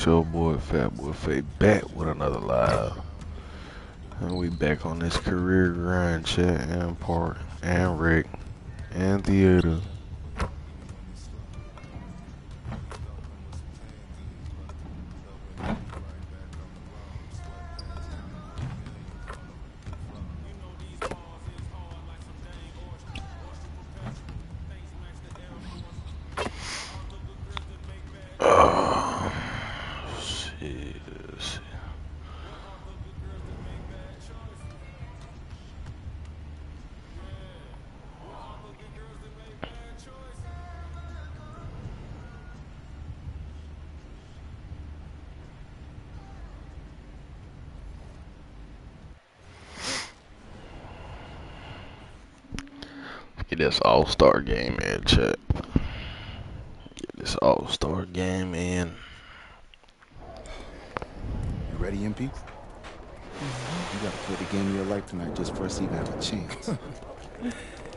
Your boy Fat Boy Fade back with another live. And we back on this career grind, chat and park and rec and theater. Oh, shit. Get this all-star game in, chat. Get this all-star game in. You ready, MP? You gotta play the game of your life tonight just for us to even have a chance.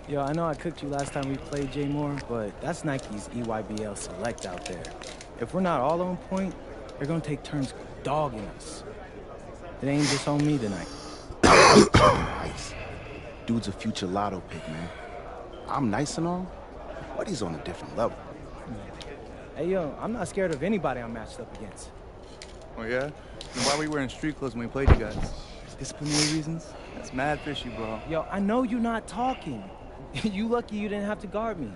Yo, I know I cooked you last time we played J Moore, but that's Nike's EYBL Select out there. If we're not all on point, they're gonna take turns dogging us. It ain't just on me tonight. Nice. Dude's a future lotto pick, man. I'm nice and all, but he's on a different level. Hey, yo, I'm not scared of anybody I'm matched up against. Oh, yeah? Then why are we wearing street clothes when we played you guys? Disciplinary reasons? That's mad fishy, bro. Yo, I know you're not talking. You lucky you didn't have to guard me.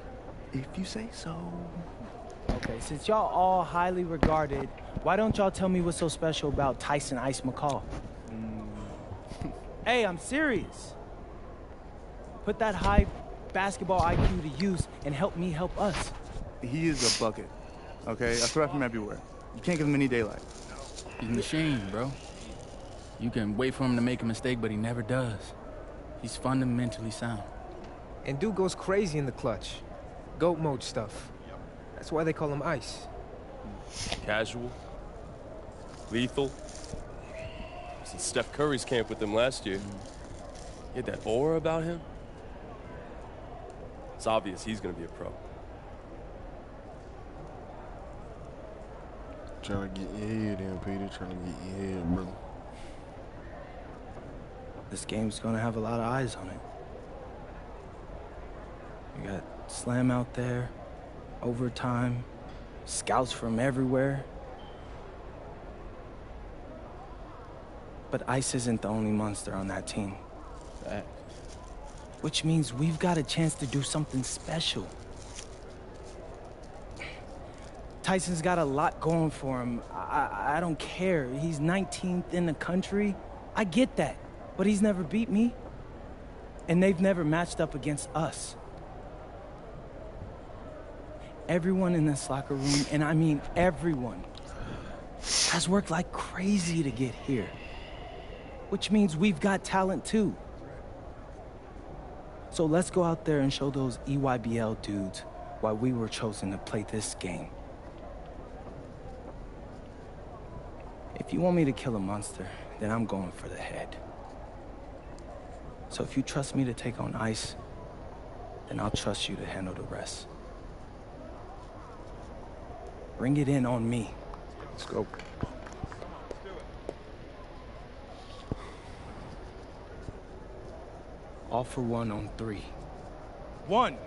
If you say so. Okay, since y'all all highly regarded, why don't y'all tell me what's so special about Tyson Ice McCall? Hey, I'm serious. Put that high basketball IQ to use and help me help us. He is a bucket, okay? I threat from everywhere. You can't give him any daylight. He's a machine, bro. You can wait for him to make a mistake, but he never does. He's fundamentally sound. And dude goes crazy in the clutch. Goat mode stuff. That's why they call him Ice. Casual. Lethal. Was in Steph Curry's camp with him last year. He had that aura about him. It's obvious he's gonna be a pro. Trying to get your head in, Peter. Trying to get your head, brother. This game's gonna have a lot of eyes on it. You got Slam out there, overtime, scouts from everywhere. But Ice isn't the only monster on that team. Which means we've got a chance to do something special. Tyson's got a lot going for him. I don't care. He's 19th in the country. I get that. But he's never beat me. And they've never matched up against us. Everyone in this locker room, and I mean everyone, has worked like crazy to get here. Which means we've got talent too. So let's go out there and show those EYBL dudes why we were chosen to play this game. If you want me to kill a monster, then I'm going for the head. So if you trust me to take on Ice, then I'll trust you to handle the rest. Bring it in on me. Let's go. All for one on three. 1,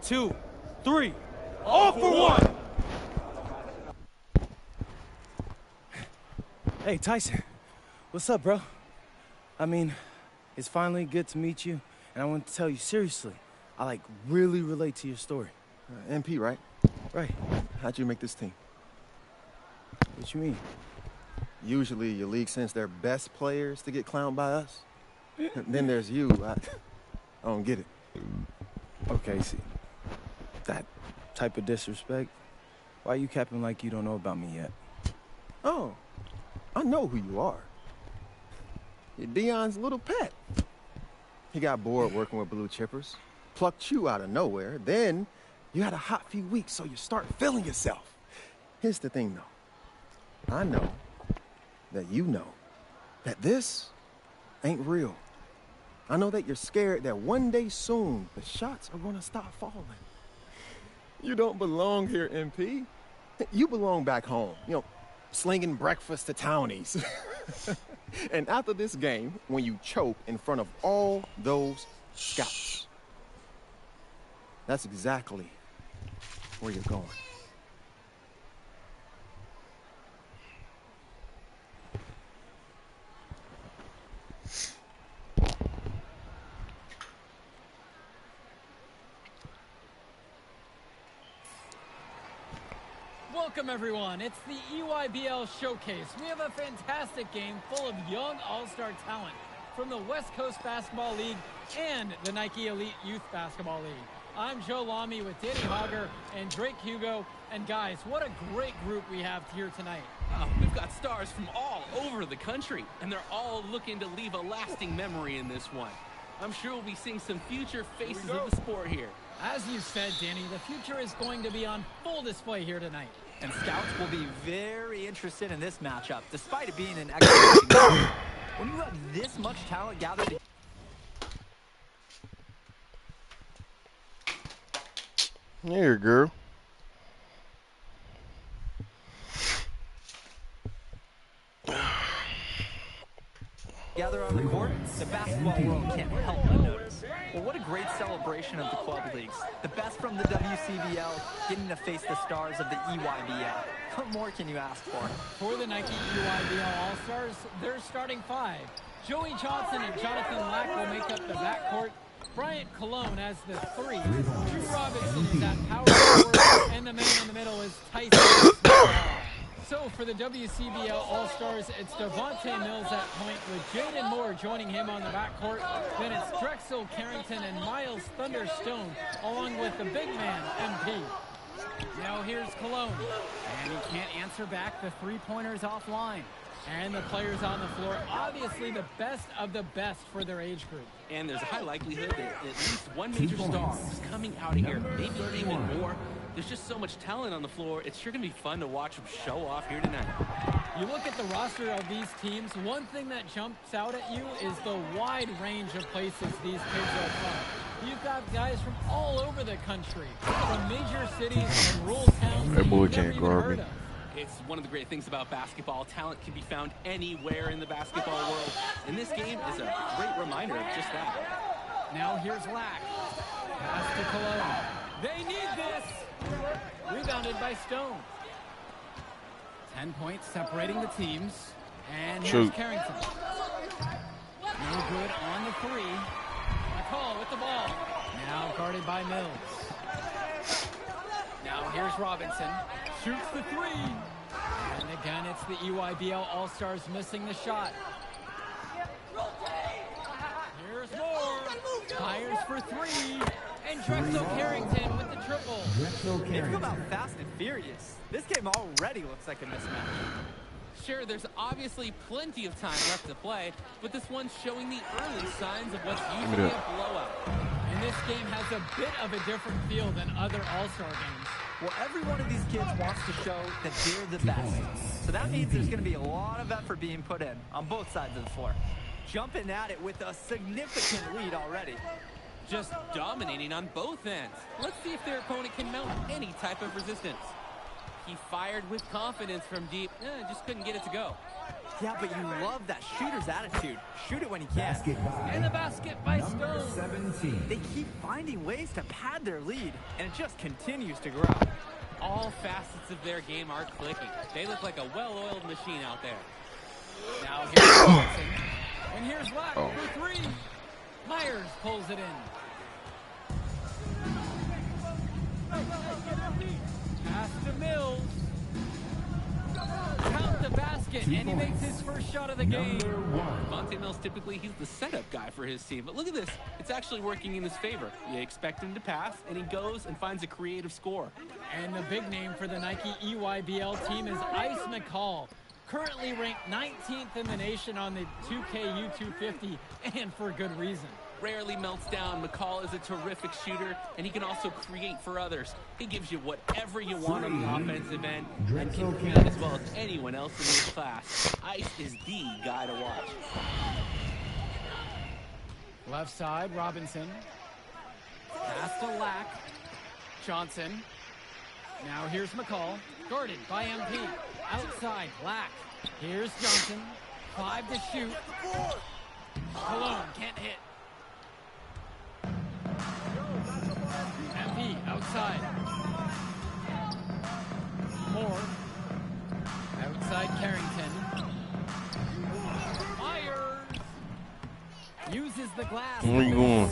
2, 3. All for one! Hey, Tyson. What's up, bro? I mean, it's finally good to meet you, and I want to tell you seriously, I really relate to your story. MP, right? Right. How'd you make this team? What you mean? Usually your league sends their best players to get clowned by us. Then there's you. I don't get it. Okay, see. That type of disrespect, why you capping like you don't know about me yet? Oh, I know who you are. You're Dion's little pet. He got bored working with blue chippers, plucked you out of nowhere, then you had a hot few weeks, so you start feeling yourself. Here's the thing, though. I know that you know that this ain't real. I know that you're scared that one day soon the shots are gonna stop falling. You don't belong here, MP. You belong back home, slinging breakfast to townies. And after this game, when you choke in front of all those scouts, that's exactly where you're going. Welcome, everyone. It's the EYBL Showcase. We have a fantastic game full of young all-star talent from the West Coast Basketball League and the Nike Elite Youth Basketball League. I'm Joe Lamy with Danny Hogger and Drake Hugo. And guys, what a great group we have here tonight. Oh, we've got stars from all over the country, and they're all looking to leave a lasting memory in this one. I'm sure we'll be seeing some future faces of the sport here. As you said, Danny, the future is going to be on full display here tonight. And scouts will be very interested in this matchup, despite it being an excellent game. When you have this much talent gathered... Here, girl. Together on the court, the basketball world can't help but notice. Well, what a great celebration of the club leagues. The best from the WCBL, getting to face the stars of the EYBL. What more can you ask for? For the Nike EYBL All-Stars, their starting five. Joey Johnson and Jonathan Lack will make up the backcourt. Bryant Cologne as the three. Drew Robinson is at power forward, and the man in the middle is Tyson. So for the WCBL All-Stars, it's Devontae Mills at point with Jaden Moore joining him on the backcourt. Then it's Drexel Carrington and Miles Thunderstone, along with the big man, MP. Now here's Cologne, and he can't answer back the three-pointers offline. And the players on the floor, obviously the best of the best for their age group. And there's a high likelihood that at least one major star is coming out of here, maybe even more. There's just so much talent on the floor, it's sure going to be fun to watch them show off here tonight. You look at the roster of these teams, one thing that jumps out at you is the wide range of places these kids are from. You've got guys from all over the country, from major cities and rural towns That boy you've never can't even guard heard me. of. It's one of the great things about basketball. Talent can be found anywhere in the basketball world. And this game is a great reminder of just that. Now here's Lack. Pass to Cologne. They need this. Rebounded by Stone. 10 points separating the teams. And here's Carrington. No good on the three. McCall with the ball. Now guarded by Mills. Now here's Robinson. Shoots the three. And again, it's the EYBL All-Stars missing the shot. Here's Moore. Fires for three. And Drexel Carrington with the triple. They come out fast and furious. This game already looks like a mismatch. Sure, there's obviously plenty of time left to play, but this one's showing the early signs of what's usually a blowout. And this game has a bit of a different feel than other All-Star games. Well, every one of these kids wants to show that they're the best. So that means there's going to be a lot of effort being put in on both sides of the floor. Jumping at it with a significant lead already. Just dominating on both ends. Let's see if their opponent can mount any type of resistance. He fired with confidence from deep. Just couldn't get it to go. Yeah, but you love that shooter's attitude. Shoot it when he can. And the basket by Stone. They keep finding ways to pad their lead, and it just continues to grow. All facets of their game are clicking. They look like a well-oiled machine out there. Now here's Johnson. And here's Lack for three. Myers pulls it in. Pass to Mills. Count the basket, and he makes his first shot of the game. Monte Mills, typically, he's the setup guy for his team. But look at this. It's actually working in his favor. You expect him to pass, and he goes and finds a creative score. And the big name for the Nike EYBL team is Ice McCall. Currently ranked 19th in the nation on the 2K26, and for good reason. Rarely melts down. McCall is a terrific shooter, and he can also create for others. He gives you whatever you want on the offensive end, and can create as well as anyone else in this class. Ice is the guy to watch. Left side, Robinson. Pass to Lack. Johnson. Now here's McCall, guarded by MP. Outside, Black. Here's Johnson. 5 to shoot. Cologne can't hit. MP outside. Moore. Outside Carrington. Myers. Uses the glass. Where you going?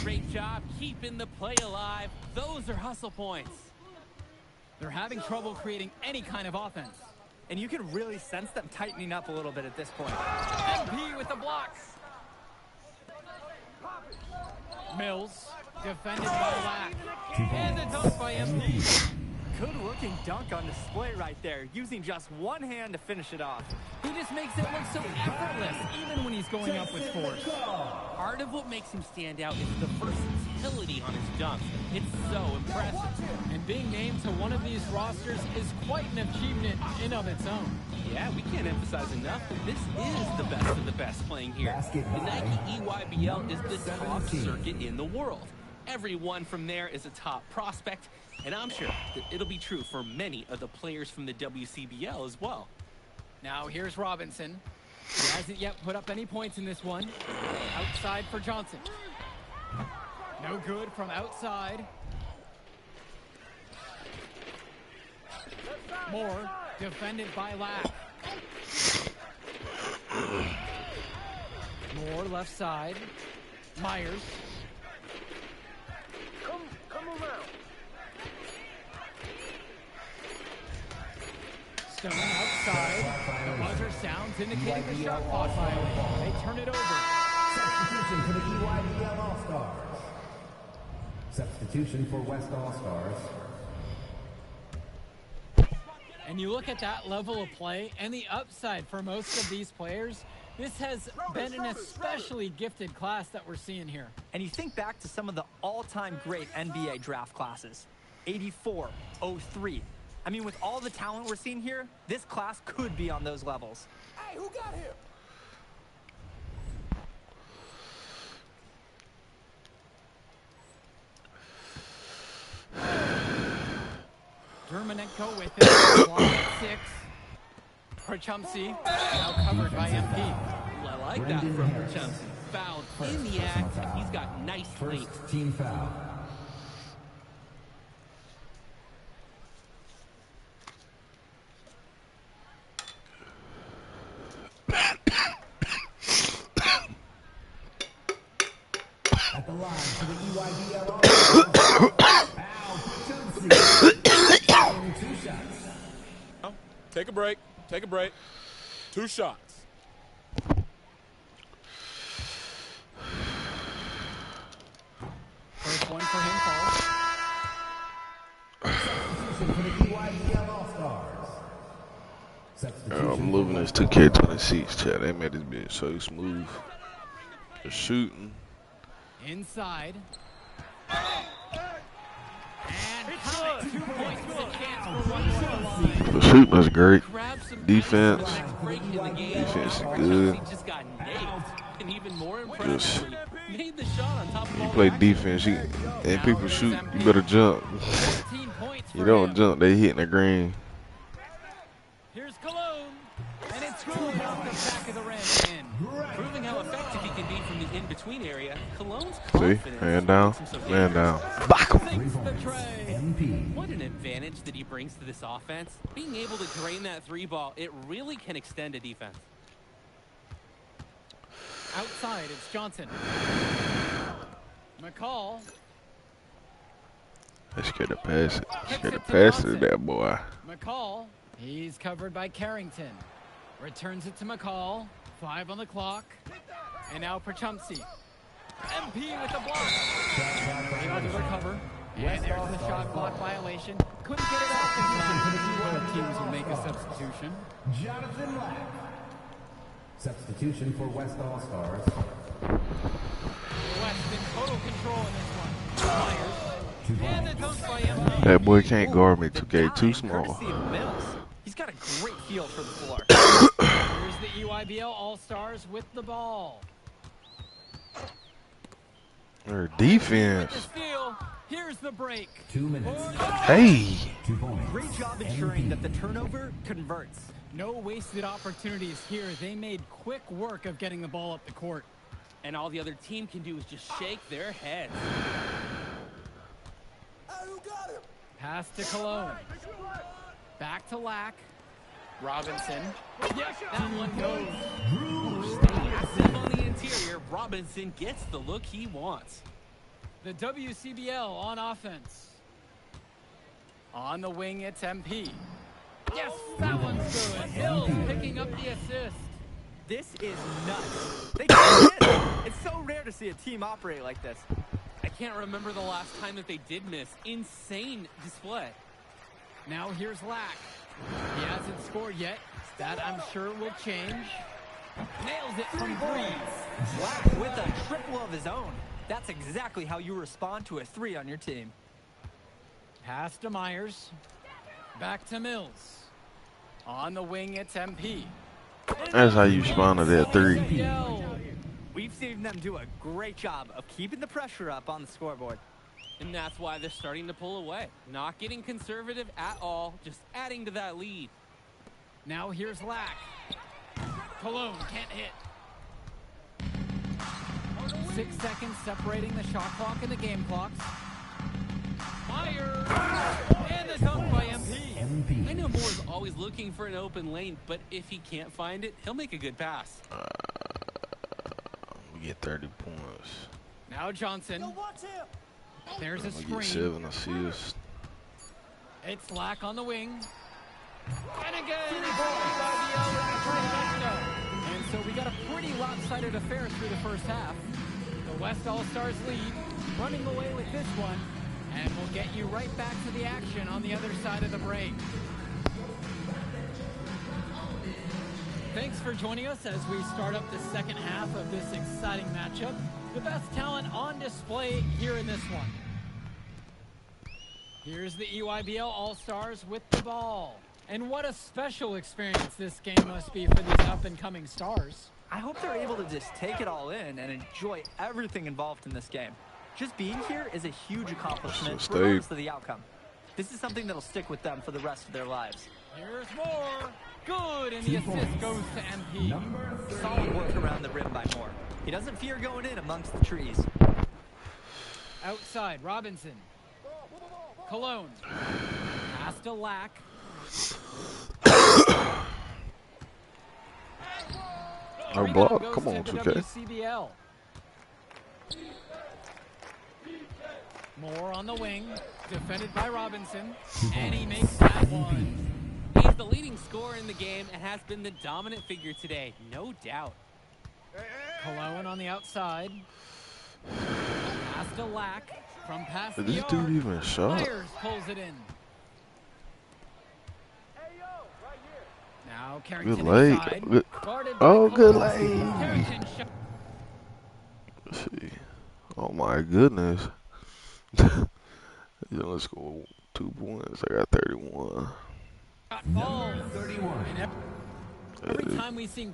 Great job keeping the play alive. Those are hustle points. They're having trouble creating any kind of offense. And you can really sense them tightening up a little bit at this point. MP with the blocks. Mills, defended by Lack. And the dunk by MP. Good-looking dunk on display right there, using just one hand to finish it off. He just makes it look so effortless, even when he's going up with force. Part of what makes him stand out is the versatility on his dunks. It's so impressive. And being named to one of these rosters is quite an achievement in of its own. Yeah, we can't emphasize enough that this is the best of the best playing here. The Nike EYBL is the top circuit in the world. Everyone from there is a top prospect, and I'm sure that it'll be true for many of the players from the WCBL as well. Now here's Robinson. He hasn't yet put up any points in this one. Outside for Johnson. No good from outside. Moore, defended by Lack. Moore left side. Myers. Come around. Stone outside. The buzzer sounds indicating the shot clock violation. They turn it over. Substitution for the EYBL All-Stars. Substitution for West All-Stars. And you look at that level of play and the upside for most of these players. This has been an especially gifted class that we're seeing here. And you think back to some of the all-time great NBA draft classes. 84, 03. I mean, with all the talent we're seeing here, this class could be on those levels. Hey, who got here? Dermanenko with it. Block at 6. Chumsey now covered by MP. I like that from Chumsey. Fouled in the act. He's got nice length. First team foul. At the line for the EYBL All-Stars, 2 shots. Take a break. Take a break. 2 shots. First one for him, Paul. Substitution for the EYBL All-Stars. I'm loving this 2K26 chat. They made this bitch so smooth. The shooting. Inside. And count it. 2 points with a chance for one more line. The shooting is great. Defense. Defense is good. Just got nailed. And even more impressively, made the shot on top of You all play the defense, and people shoot, you better jump. You don't jump, they hitting the green. Here's Cologne, and it's good off the back of the rim in. Proving how effective he can be from the in-between area. Cologne's See, confidence man down, makes him so man down. Takes the tray. What an advantage that he brings to this offense. Being able to drain that 3 ball, it really can extend a defense. Outside, it's Johnson. McCall. I scared to pass it. Scared to pass it to that boy. McCall. He's covered by Carrington. Returns it to McCall. 5 on the clock. And now for Chumsey. MP with the block. Able to recover. And there's the shot clock violation. Couldn't get it off in time. Both teams will make a substitution. Jonathan Lack. Substitution for West All-Stars. West in total control in this one. Myers. And the dunk by MP. That boy can't guard me. 2K too small. Courtesy of Mills. He's got a great feel for the floor. Here's the EYBL All-Stars with the ball. Their defense. With the steal. Here's the break. 2 minutes. Hey. 2 points. Great job ensuring that the turnover converts. No wasted opportunities here. They made quick work of getting the ball up the court. And all the other team can do is just shake their heads. Pass to Cologne. Back to Lack. Robinson. Yep, that one goes. Staying active on the interior, Robinson gets the look he wants. The WCBL on offense. On the wing, it's MP. Yes, that one's good. Hills picking up the assist. This is nuts. They can't miss. It's so rare to see a team operate like this. I can't remember the last time that they did miss. Insane display. Now here's Lack. He hasn't scored yet. That I'm sure will change. Nails it from three. Lack with a triple of his own. That's exactly how you respond to a 3 on your team. Pass to Myers. Back to Mills. On the wing, it's MP. That's how you spawn to that 3. We've seen them do a great job of keeping the pressure up on the scoreboard. And that's why they're starting to pull away. Not getting conservative at all, just adding to that lead. Now here's Lack. Cologne can't hit. 6 seconds separating the shot clock and the game clocks. Myers! And the dunk by MP. I know Moore's always looking for an open lane, but if he can't find it, he'll make a good pass. We get 30 points. Now Johnson. There's a We screen. get 7 assists. It's Lack on the wing. And again, and so we got a pretty lopsided affair through the first half. The West All-Stars lead, running away with this one, and we'll get you right back to the action on the other side of the break. Thanks for joining us as we start up the second half of this exciting matchup. The best talent on display here in this one. Here's the EYBL All-Stars with the ball. And what a special experience this game must be for these up-and-coming stars. I hope they're able to just take it all in and enjoy everything involved in this game. Just being here is a huge accomplishment regardless of the outcome. This is something that'll stick with them for the rest of their lives. Here's more. Good, and the assist goes to MP. Solid work around the rim by Moore. He doesn't fear going in amongst the trees. Outside, Robinson. Cologne. Pass to Lack. Our block, come on, 2K. WCBL. Moore on the wing, defended by Robinson, and he makes that one. He's the leading scorer in the game and has been the dominant figure today, no doubt. Cologne on the outside. Pass to Lack from past the Did this arc. dude even shot? Myers pulls it in. Now Carrington Good leg. inside. Good. Guarded by Oh, good Cologne. leg. Carrington shot. Let's see. Oh my goodness. You only scored 2 points. I got 31. Number 31. Every time we've seen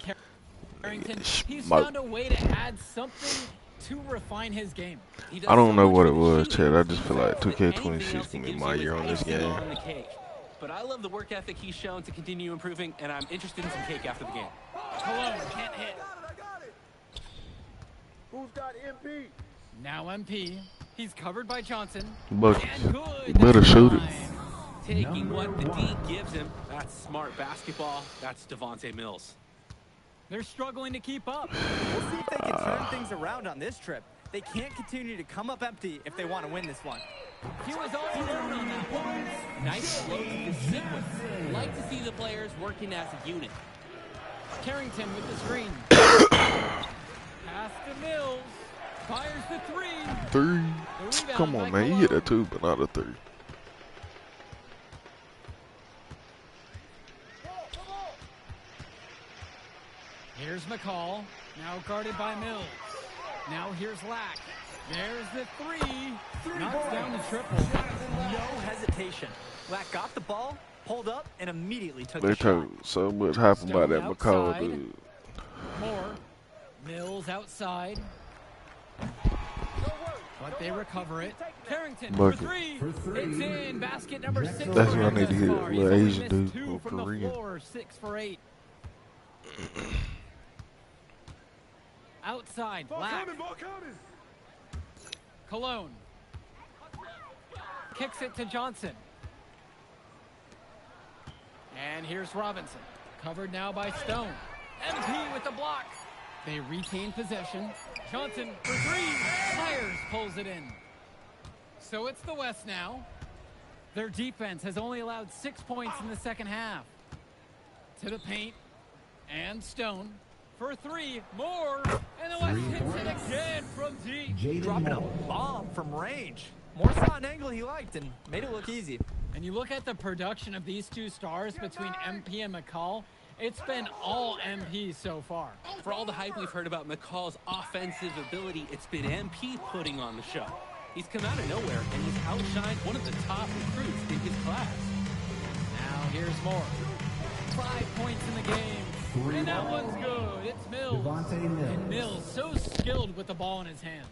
Carrington, he's my- found a way to add something to refine his game. I don't know what it was, Chad. I just feel like 2K26 can be my year on this game. On the cake. But I love the work ethic he's shown to continue improving, and I'm interested in some cake after the game. Cologne can't hit. Who's got MP? Now MP. He's covered by Johnson. Buckets. And good. You better shoot it. Taking what the D gives him. That's smart basketball. That's Devontae Mills. They're struggling to keep up. We'll see if they can turn things around on this trip. They can't continue to come up empty if they want to win this one. He was all alone on that one. Nice look at the sequence. Like to see the players working as a unit. Carrington with the screen. Pass to Mills. Fires the three. 3. The rebound Come by on, man. You get a Cologne. 2, but not a 3. Here's McCall. Now guarded by Mills. Now here's Lack. There's the three. Knocks down the triple. No hesitation. Lack got the ball, pulled up, and immediately took They the shot. talk so much hype about that McCall outside. dude. Moore. Mills outside. But they recover it. Carrington Bucket. for three. It's in. Basket number 6. That's what I need to thus hit. far. He's Little only Asian missed dude 2 or from the Korean. floor. 6 for 8. Outside, Black. Cologne. Kicks it to Johnson. And here's Robinson. Covered now by Stone. MP with the block. They retain possession. Johnson for 3. Myers pulls it in. So it's the West now. Their defense has only allowed 6 points in the second half. To the paint. And Stone for 3. More. And the West hits it again from deep. Dropping a bomb from range. More shot and angle he liked and made it look easy. And you look at the production of these two stars between MP and McCall, it's been all MP so far. For all the hype we've heard about McCall's offensive ability, it's been MP putting on the show. He's come out of nowhere, and he's outshined one of the top recruits in his class. Now here's more. 5 points in the game. And that one's good. It's Mills. And Mills so skilled with the ball in his hands.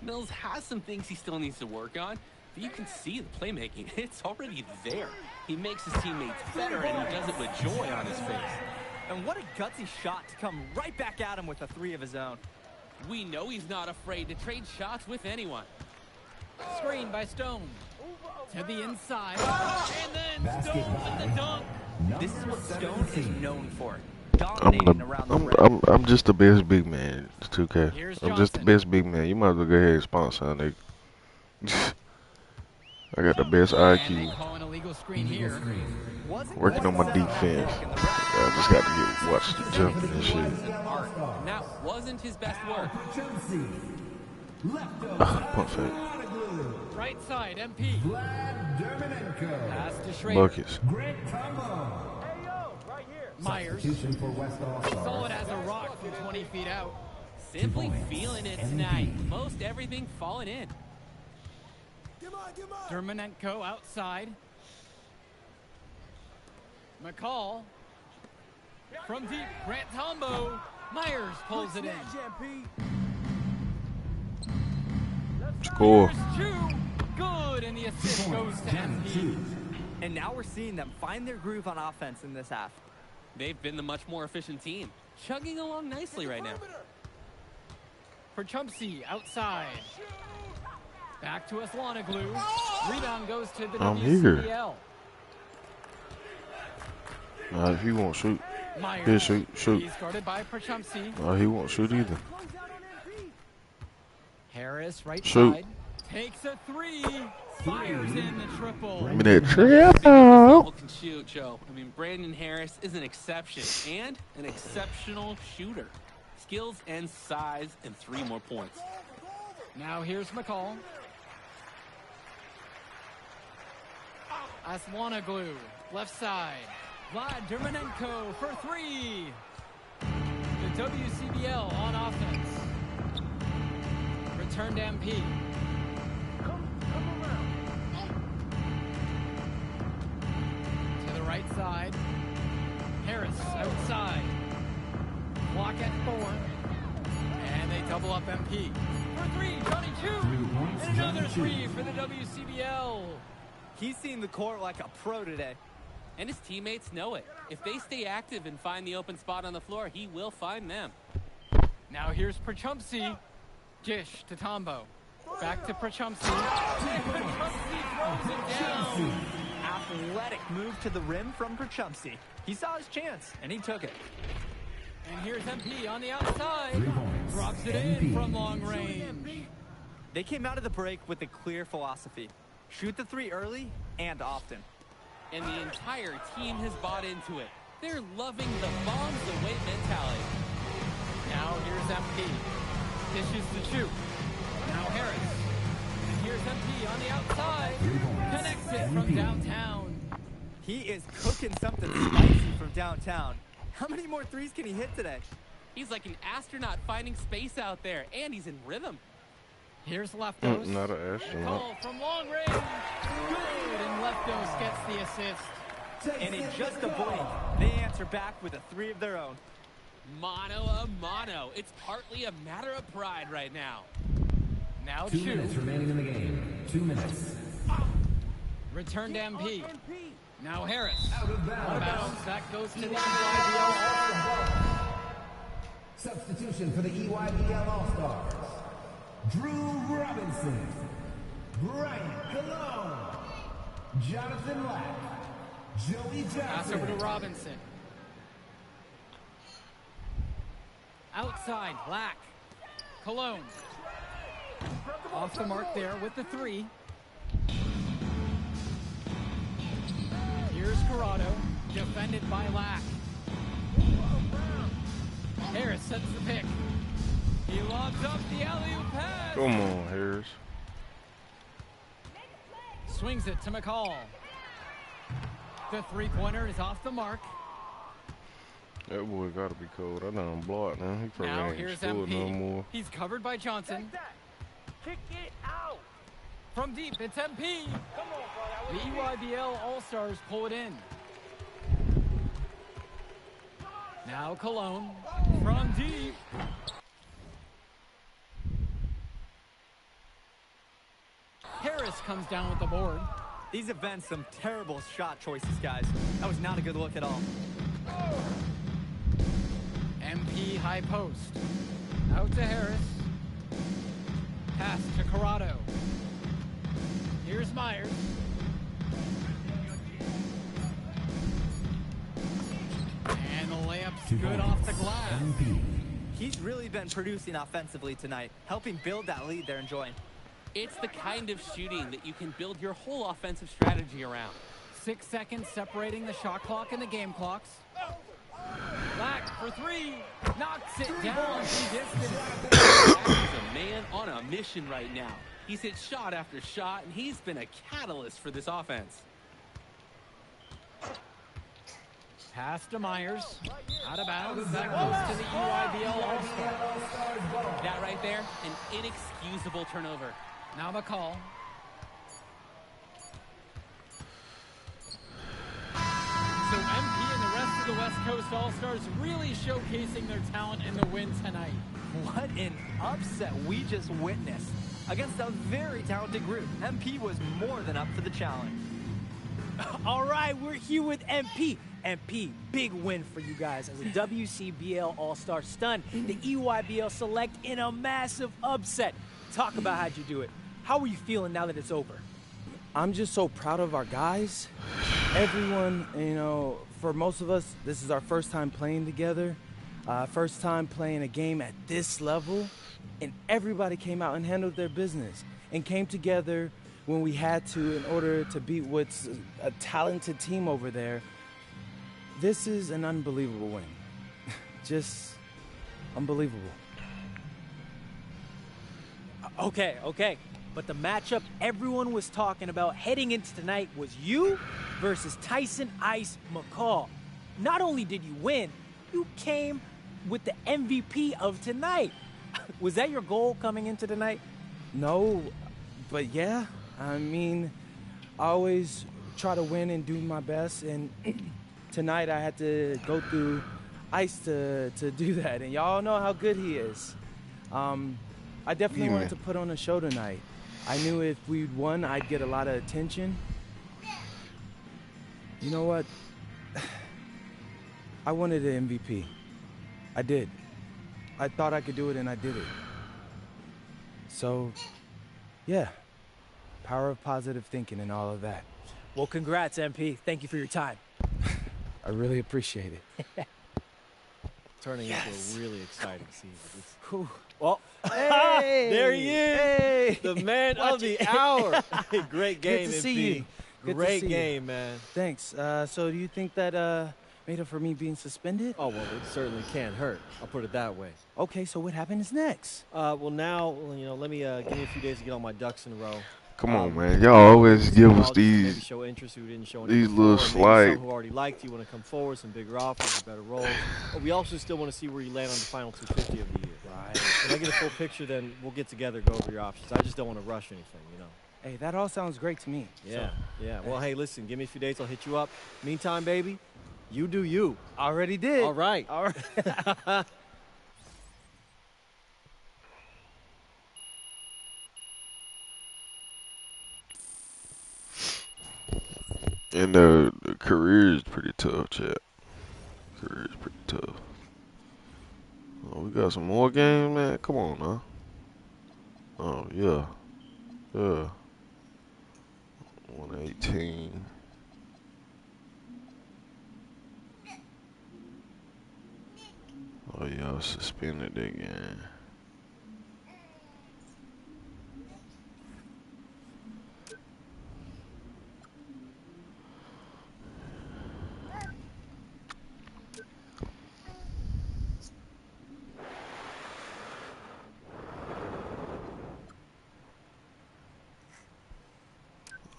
Mills has some things he still needs to work on, but you can see the playmaking. It's already there. He makes his teammates better, and he does it with joy on his face. And what a gutsy shot to come right back at him with a 3 of his own. We know he's not afraid to trade shots with anyone. Screen by Stone. To the inside. And then Stone with the dunk. This is what Stone is known for. Dominating around the rim. I'm just the best big man, 2K. Here's I'm just the best big man. You might as well go ahead and sponsor, nigga. I got the best IQ. Call an illegal screen here. Working on my defense. I just got to get watch the jumping and shit. And that wasn't his best work. Pump fake. Right side, MP. Pass to Schrader. Buckets. Myers. Solid as a rock from 20 feet out. Simply feeling it tonight. Most everything falling in. Dermanenko outside. McCall. From deep, Grant Tombo. Myers pulls it in. Score. Myers 2. Good, and the assist goes to MP. And now we're seeing them find their groove on offense in this half. They've been the much more efficient team. Chugging along nicely right now. For Chumpsy, outside. Back to Aslanoglu. Rebound goes to the I'm WCBL. If he won't shoot, Myers. he'll shoot. He's guarded by Perchumpsy. He won't shoot either. Harris, right Shoot. side. Takes a 3. Fires in the triple. Give me that triple. People can shoot, Joe. I mean, Brandon Harris is an exception and an exceptional shooter. Skills and size and 3 more points. Now here's McCall. Aslanoglu, left side. Vlad Dermanenko for 3. The WCBL on offense. Return to MP. To the right side. Harris outside. Clock at 4. And they double up MP. For 3, Johnny 2. And another 3 for the WCBL. He's seeing the court like a pro today. And his teammates know it. If they stay active and find the open spot on the floor, he will find them. Now here's Perchumpsy. Dish to Tombo. Back to Perchumpsy. Perchumpsy throws it down. Athletic move to the rim from Perchumpsy. He saw his chance, and he took it. And here's MP on the outside. Drops it in from long range. They came out of the break with a clear philosophy. Shoot the 3 early and often. And the entire team has bought into it. They're loving the bombs away mentality. Now here's MP. Dishes to shoot. Now Harris. And here's MP on the outside. Connects it from downtown. He is cooking something spicy from downtown. How many more 3s can he hit today? He's like an astronaut finding space out there, and he's in rhythm. Here's Leftos. Not an astronaut. Call from long range. Good, and Leftos gets the assist. And in just a blink, they answer back with a 3 of their own. Mano a mano. It's partly a matter of pride right now. Now 2 Chu. minutes remaining in the game. 2 minutes. Return to MP. Now Harris. Out of bounds. That goes to the EYBL. Substitution for the EYBL All-Stars. Drew Robinson. Brian Cologne. Jonathan Lack. Joey Johnson. Pass over to Robinson. Outside, Lack. Cologne. Off the mark there with the 3. Here's Corrado, defended by Lack. Harris sets the pick. He lobs up the alley-oop pass. Come on, Harris. Swings it to McCall. The 3-pointer is off the mark. That boy gotta be cold. I done blocked now. He probably Now ain't here's scored no MP. more. He's covered by Johnson. Kick it out. From deep, it's MP. The EYBL All-Stars pull it in. Now Cologne from deep. Harris comes down with the board. These have been some terrible shot choices, guys. That was not a good look at all. MP high post. Out to Harris. Pass to Corrado. Here's Myers. And the layup's good off the glass. He's really been producing offensively tonight, helping build that lead they're enjoying. It's the kind of shooting that you can build your whole offensive strategy around. 6 seconds separating the shot clock and the game clocks. Black for 3. Knocks it down from distance. He's a man on a mission right now. He's hit shot after shot, and he's been a catalyst for this offense. Pass to Myers. Out of bounds. That goes to the EYBL All-Star. That right there, an inexcusable turnover. Now McCall. So MP and the rest of the West Coast All-Stars really showcasing their talent in the win tonight. What an upset we just witnessed. Against a very talented group, MP was more than up for the challenge. All right, we're here with MP. MP, big win for you guys as a WCBL All-Star stun. The EYBL Select in a massive upset. Talk about how'd you do it. How are you feeling now that it's over? I'm just so proud of our guys. Everyone, you know, for most of us, this is our first time playing together. First time playing a game at this level. And everybody came out and handled their business and came together when we had to in order to beat what's a talented team over there. This is an unbelievable win. Just unbelievable. Okay. But the matchup everyone was talking about heading into tonight was you versus Tyson Ice McCall. Not only did you win, you came with the MVP of tonight. Was that your goal coming into tonight? No, but yeah. I mean, I always try to win and do my best, and tonight I had to go through Ice to do that, and y'all know how good he is. I definitely wanted to put on a show tonight. I knew if we'd won, I'd get a lot of attention. You know what? I wanted an MVP. I did. I thought I could do it, and I did it. So, yeah. Power of positive thinking and all of that. Well, congrats, MP. Thank you for your time. I really appreciate it. Turning into a really exciting season. Well, hey, there he is. Hey. The man of the hour. Great game, Good to see MP. you. Good to Great see game, you. man. Thanks. So do you think that made up for me being suspended? Oh, well, it certainly can't hurt. I'll put it that way. Okay, so what happens next? Well, now, you know, let me give me a few days to get all my ducks in a row. Come on, man. Y'all always give us Maybe these show interest who didn't show these interest little before, maybe slight. some who already liked you want to come forward, some bigger offers, better roles. But we also still want to see where you land on the final 250 of the year. Right. When I get a full picture, then we'll get together, go over your options. I just don't want to rush anything, you know. Hey, that all sounds great to me. Yeah, yeah. Well, hey, listen, give me a few days. I'll hit you up. Meantime, baby, you do you. Already did. All right. All right. And the career is pretty tough, chat. Career is pretty tough. Oh, we got some more games, man. Come on, now. Oh yeah, yeah. 118. Oh yeah, suspended again.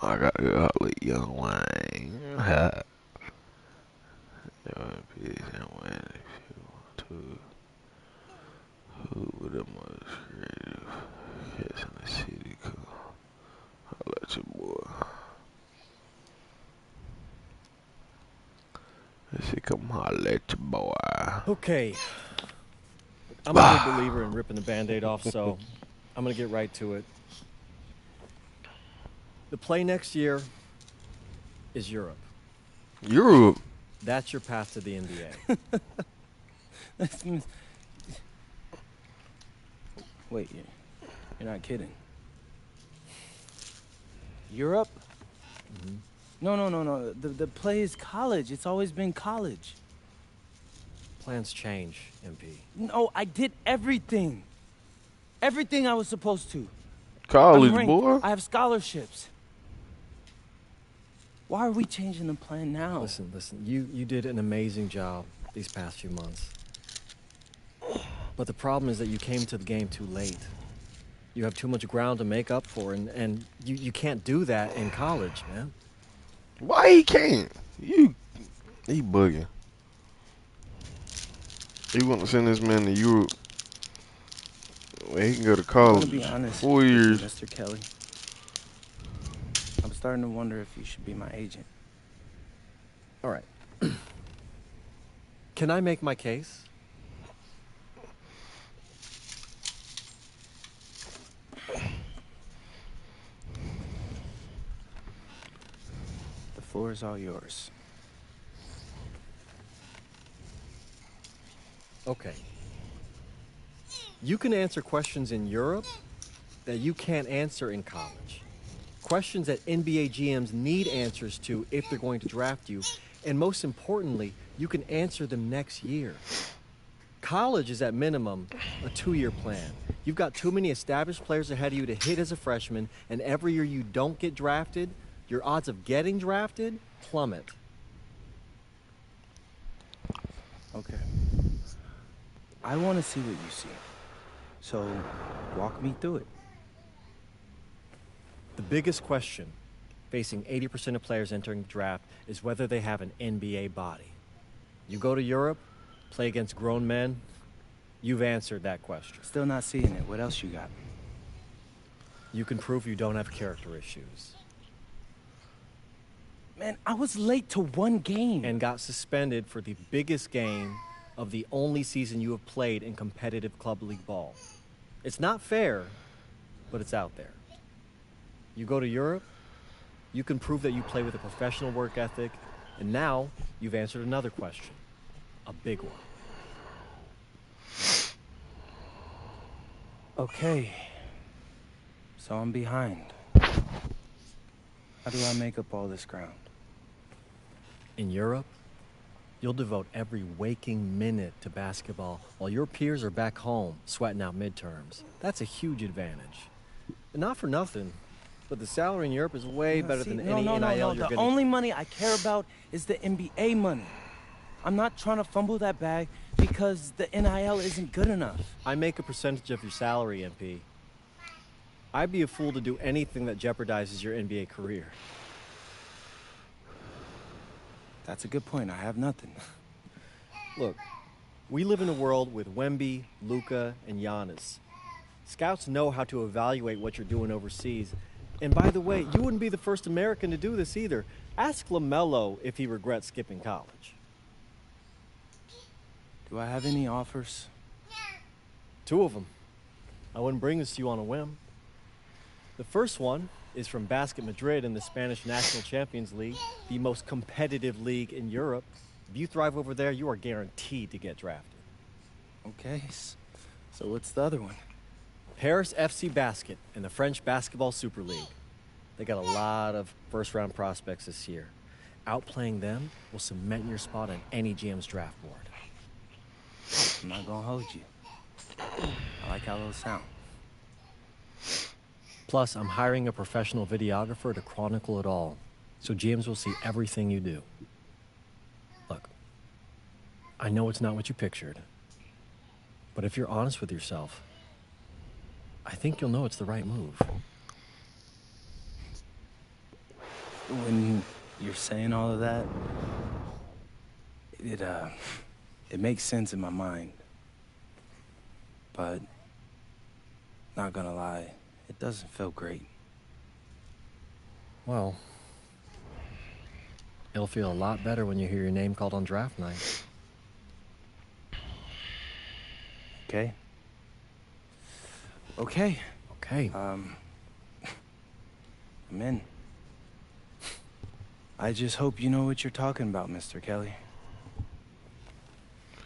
I gotta go holler at Young Wayne. Young peace and Wayne if you want to. Who with the most creative cats in the city? Cool. Holla at your boy. Let's see, come holla at your boy. Okay. I'm a big believer in ripping the Band-Aid off, so I'm going to get right to it. The play next year is Europe. Europe? That's your path to the NBA. Wait, you're not kidding. Europe? Mm-hmm. No. The play is college. It's always been college. Plans change, MP. No, I did everything. Everything I was supposed to. College, I'm ranked. boy. I have scholarships. Why are we changing the plan now? Listen. You did an amazing job these past few months. But the problem is that you came to the game too late. You have too much ground to make up for, and you can't do that in college, man. Why he can't? He bugging. He want to send this man to Europe where he can go to college. I'm gonna be honest 4 years. with you, Mr. Kelly. I'm starting to wonder if you should be my agent. All right. Can I make my case? The floor is all yours. Okay. You can answer questions in Europe that you can't answer in college. Questions that NBA GMs need answers to if they're going to draft you. And most importantly, you can answer them next year. College is at minimum a 2-year plan. You've got too many established players ahead of you to hit as a freshman, and every year you don't get drafted, your odds of getting drafted plummet. Okay. I want to see what you see. So, walk me through it. The biggest question facing 80% of players entering the draft is whether they have an NBA body. You go to Europe, play against grown men, you've answered that question. Still not seeing it. What else you got? You can prove you don't have character issues. Man, I was late to one game. And got suspended for the biggest game of the only season you have played in competitive club league ball. It's not fair, but it's out there. You go to Europe, you can prove that you play with a professional work ethic, and now you've answered another question, a big one. Okay. So I'm behind. How do I make up all this ground? In Europe, you'll devote every waking minute to basketball while your peers are back home sweating out midterms. That's a huge advantage. And not for nothing, but the salary in Europe is way better than any NIL you're The getting. only money I care about is the NBA money. I'm not trying to fumble that bag because the NIL isn't good enough. I make a percentage of your salary, MP. I'd be a fool to do anything that jeopardizes your NBA career. That's a good point. I have nothing. Look, we live in a world with Wemby, Luka, and Giannis. Scouts know how to evaluate what you're doing overseas. And by the way, you wouldn't be the first American to do this either. Ask LaMelo if he regrets skipping college. Do I have any offers? 2 of them. I wouldn't bring this to you on a whim. The first one is from Basket Madrid in the Spanish National Champions League, the most competitive league in Europe. If you thrive over there, you are guaranteed to get drafted. Okay, so what's the other one? Paris FC Basket in the French Basketball Super League. They got a lot of first-round prospects this year. Outplaying them will cement your spot on any GM's draft board. I'm not gonna hold you. I like how those sound. Plus, I'm hiring a professional videographer to chronicle it all, so GMs will see everything you do. Look, I know it's not what you pictured, but if you're honest with yourself, I think you'll know it's the right move. When you're saying all of that, it makes sense in my mind. But, not gonna lie, it doesn't feel great. Well, it'll feel a lot better when you hear your name called on draft night. Okay. Okay. Okay. I'm in. I just hope you know what you're talking about, Mr. Kelly.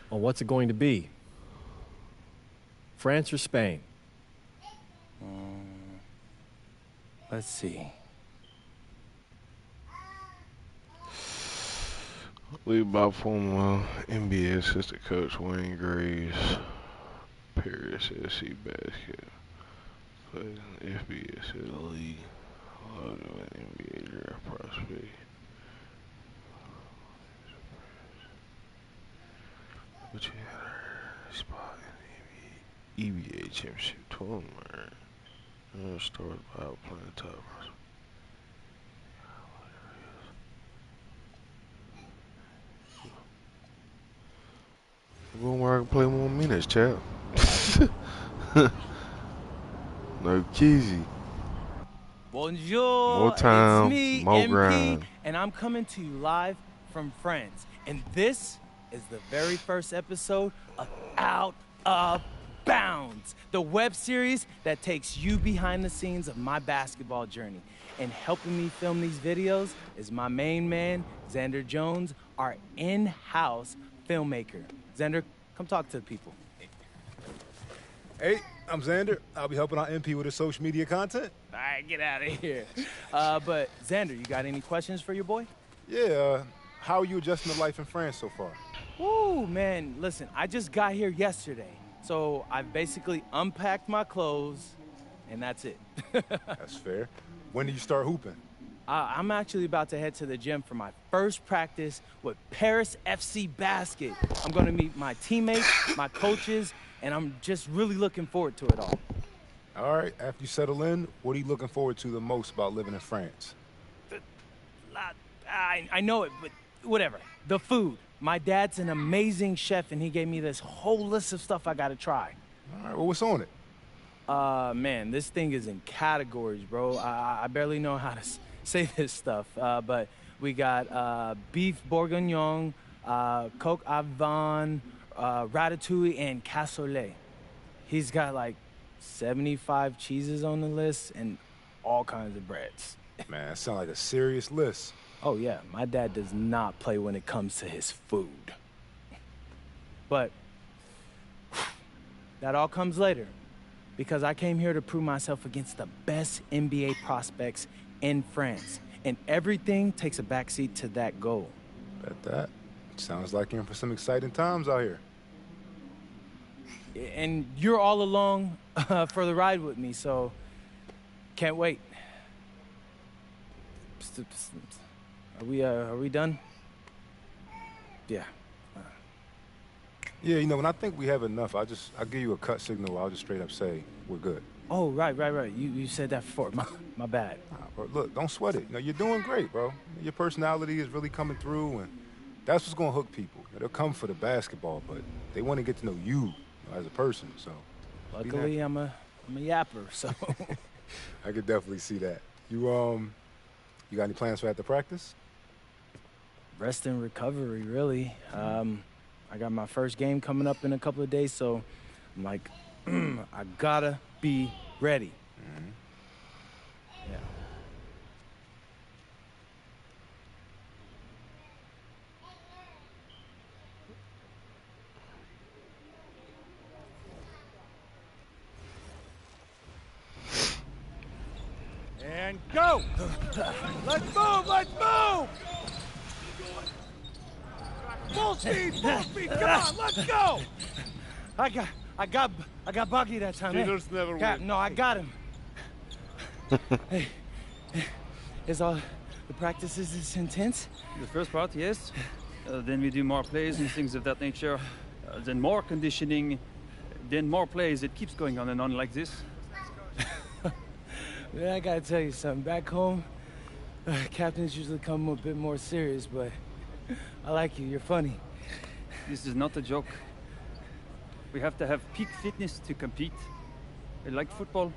Well, what's it going to be? France or Spain? Let's see. Lead by former NBA assistant coach Wayne Graves. Paris SC Basket. Plays in the FBS League. NBA draft prospect. But you had a spot in the EBA championship tournament. Started by playing the top. Going where I can play more minutes, chap. No Keezy. Bonjour, More time, it's me, more MP, grind. and I'm coming to you live from France. And this is the very first episode of Out of Bounds, the web series that takes you behind the scenes of my basketball journey. And helping me film these videos is my main man, Xander Jones, our in-house filmmaker. Xander, come talk to the people. Hey, I'm Xander. I'll be helping out MP with his social media content. All right, get out of here. But Xander, you got any questions for your boy? Yeah, how are you adjusting to life in France so far? Woo, man, listen, I just got here yesterday. So I've basically unpacked my clothes, and that's it. That's fair. When do you start hooping? I'm actually about to head to the gym for my first practice with Paris FC Basket. I'm going to meet my teammates, my coaches, and I'm just really looking forward to it all. All right, after you settle in, what are you looking forward to the most about living in France? I know it, but whatever. The food. My dad's an amazing chef, and he gave me this whole list of stuff I got to try. All right, well, what's on it? Man, this thing is in categories, bro. I barely know how to say this stuff, but we got beef bourguignon, coq au vin, ratatouille, and cassoulet. He's got like 75 cheeses on the list and all kinds of breads. Man, that sounds like a serious list. Oh, yeah, my dad does not play when it comes to his food. But that all comes later, because I came here to prove myself against the best NBA prospects in France, and everything takes a backseat to that goal. Bet that. Sounds like you're in for some exciting times out here. And you're all along for the ride with me, so can't wait. Are we done? Yeah. Yeah, you know, when I think we have enough, I'll give you a cut signal. I'll just straight up say we're good. Oh, right. You said that before. My bad. Bro, look, don't sweat it. You know, you're doing great, bro. Your personality is really coming through, and that's what's gonna hook people. They'll come for the basketball, but they want to get to know you as a person. So, luckily, I'm a yapper, so. I could definitely see that. You got any plans for after practice? Rest and recovery, really. I got my first game coming up in a couple of days, so I'm like, I gotta be ready. Mm-hmm. Yeah. and go! Let's move, let's move! Full speed, come on, let's go! I got Buggy that time. Cheaters never Cap, win. no, I got him. Hey, is all the practices is intense? The first part, yes. Then we do more plays and things of that nature. Then more conditioning. Then more plays. It keeps going on and on like this. Man, I gotta tell you something. Back home, captains usually come a bit more serious, but I like you. You're funny. This is not a joke. We have to have peak fitness to compete. Like football.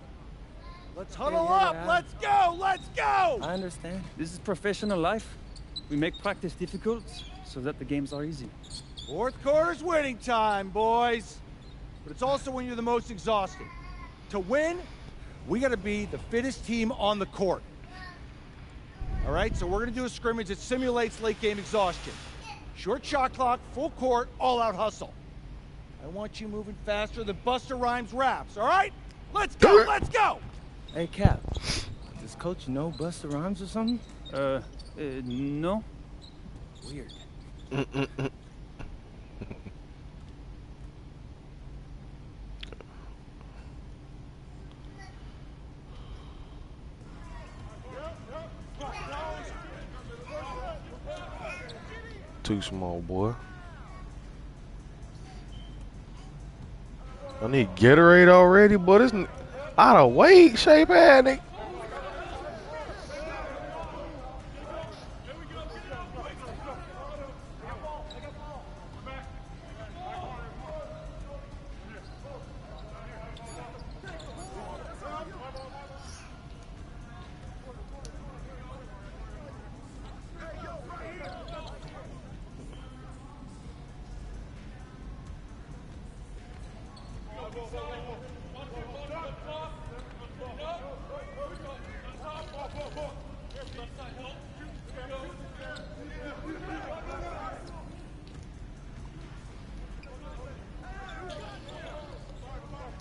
Let's huddle up, let's go, let's go! I understand. This is professional life. We make practice difficult so that the games are easy. Fourth quarter's winning time, boys. But it's also when you're the most exhausted. To win, we gotta be the fittest team on the court. All right, so we're gonna do a scrimmage that simulates late game exhaustion. Short shot clock, full court, all out hustle. I want you moving faster than Busta Rhymes raps, all right? Let's go, let's go! Hey, Cap, does Coach know Busta Rhymes or something? No. Weird. Too small, boy. I need Gatorade already, but it's out of weight, shape addict.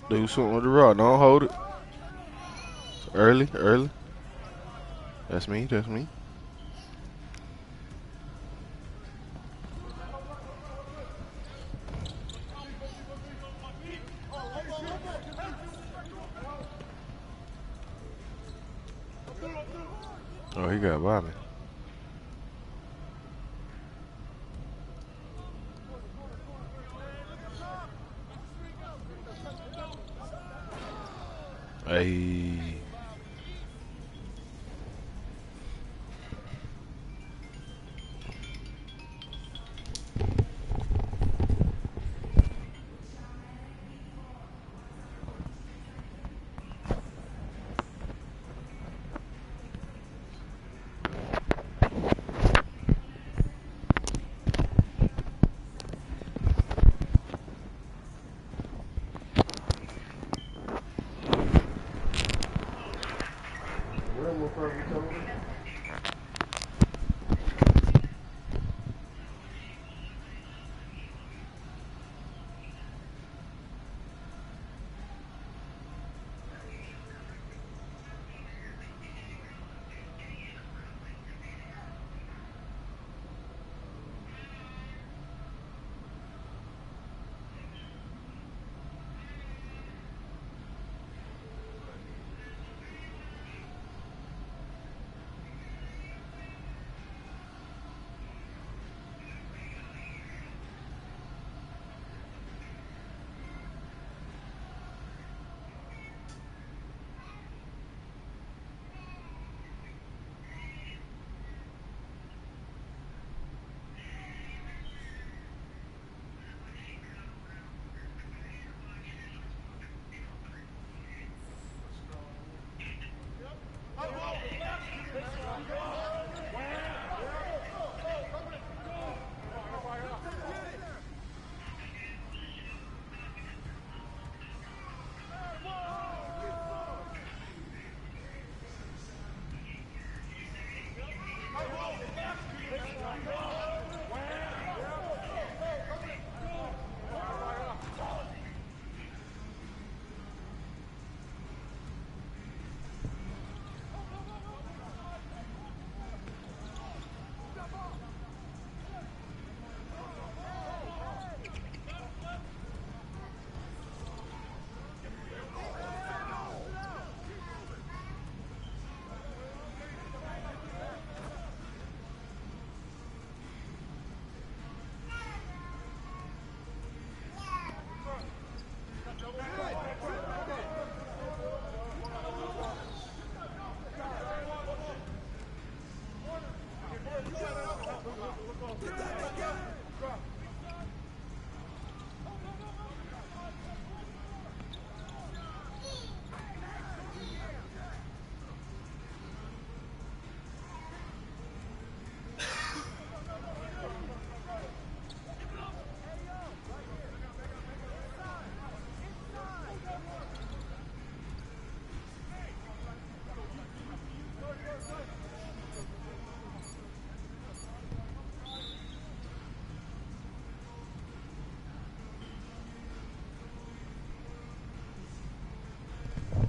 Do something with the rock. Don't hold it. Early, early. That's me, that's me. Oh, he got by me. Hey.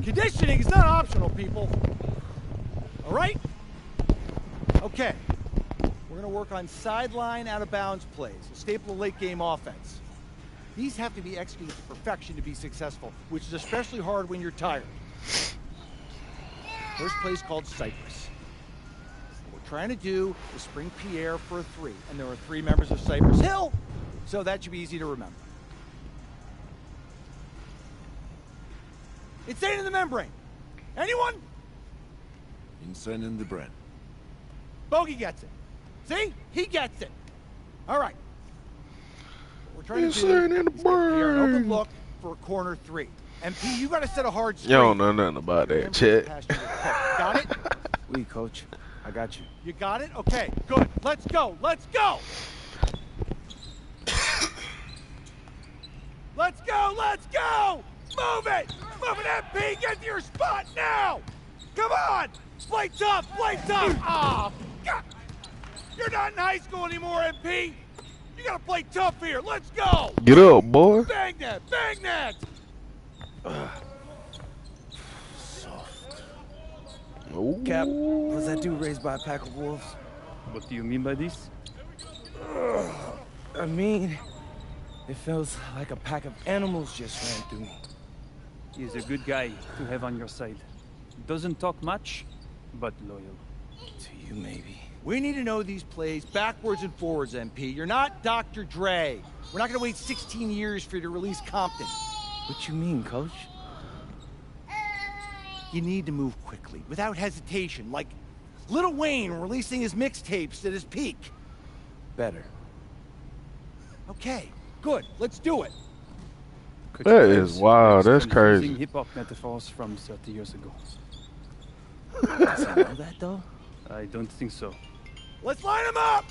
Conditioning is not optional, people. All right? Okay. We're going to work on sideline out-of-bounds plays, a staple of late-game offense. These have to be executed to perfection to be successful, which is especially hard when you're tired. First play is called Cypress. What we're trying to do is spring Pierre for a 3, and there are 3 members of Cypress Hill, so that should be easy to remember. Insane in the membrane. Anyone? Insane in the brain. Bogey gets it. See? He gets it. All right. What we're trying to do Insane in the is give Pierre an open brain. look for a corner 3. MP, you got to set a hard screen. You don't know nothing about that, Chet. Got it? We, coach. I got you. You got it? Okay, good. Let's go. Let's go. Let's go. Let's go. Move it. Move it, MP. Get to your spot now. Come on. Play tough. Play tough. Oh, God. You're not in high school anymore, MP. You got to play tough here. Let's go. Get up, boy. Bang that. Bang that. Cap, was that dude raised by a pack of wolves? What do you mean by this? I mean, it feels like a pack of animals just ran through me. He's a good guy to have on your side. Doesn't talk much, but loyal. To you, maybe. We need to know these plays backwards and forwards, MP. You're not Dr. Dre. We're not going to wait 16 years for you to release Compton. What you mean, coach? You need to move quickly, without hesitation, like Lil Wayne releasing his mixtapes at his peak. Better. Okay, good. Let's do it. That is wild. That's crazy. Hip hop metaphors from 30 years ago. Does he know that though? I don't think so. Let's line them up.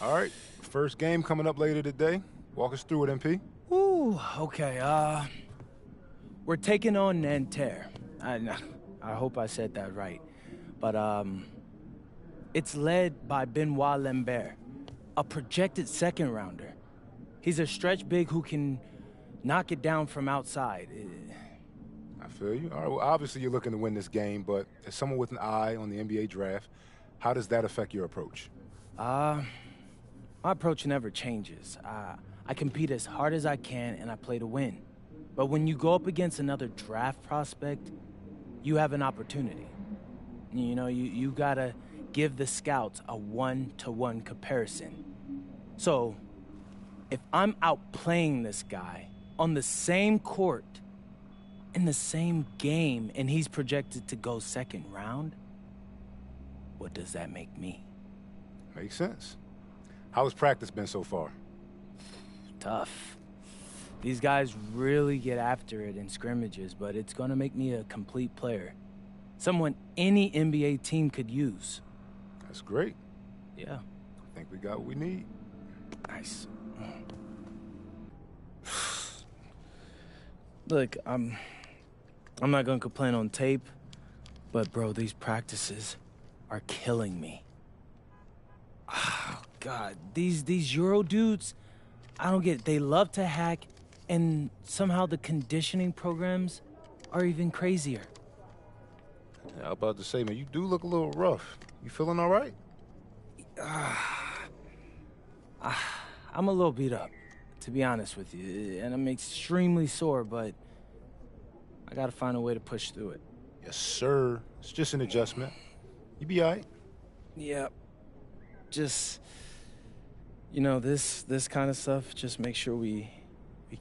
All right, first game coming up later today. Walk us through it, MP. Ooh, okay, we're taking on Nanterre. I hope I said that right. But, it's led by Benoit Lambert, a projected second rounder. He's a stretch big who can knock it down from outside. I feel you. All right, well, obviously you're looking to win this game, but as someone with an eye on the NBA draft, how does that affect your approach? My approach never changes. I compete as hard as I can and I play to win. But when you go up against another draft prospect, you have an opportunity. You know, you gotta give the scouts a one-to-one comparison. So, if I'm outplaying this guy on the same court, in the same game, and he's projected to go second round, what does that make me? Makes sense. How has practice been so far? Tough. These guys really get after it in scrimmages, but it's gonna make me a complete player. Someone any NBA team could use. That's great. Yeah. I think we got what we need. Nice. Look, I'm not gonna complain on tape, but bro, these practices are killing me. Oh, God, these Euro dudes, I don't get it. They love to hack, and somehow the conditioning programs are even crazier. Yeah, I was about to say, man, you do look a little rough. You feeling all right? I'm a little beat up, to be honest with you, and I'm extremely sore, but I gotta find a way to push through it. Yes, sir. It's just an adjustment. You be all right. Yeah. Just, you know, this kind of stuff, just make sure we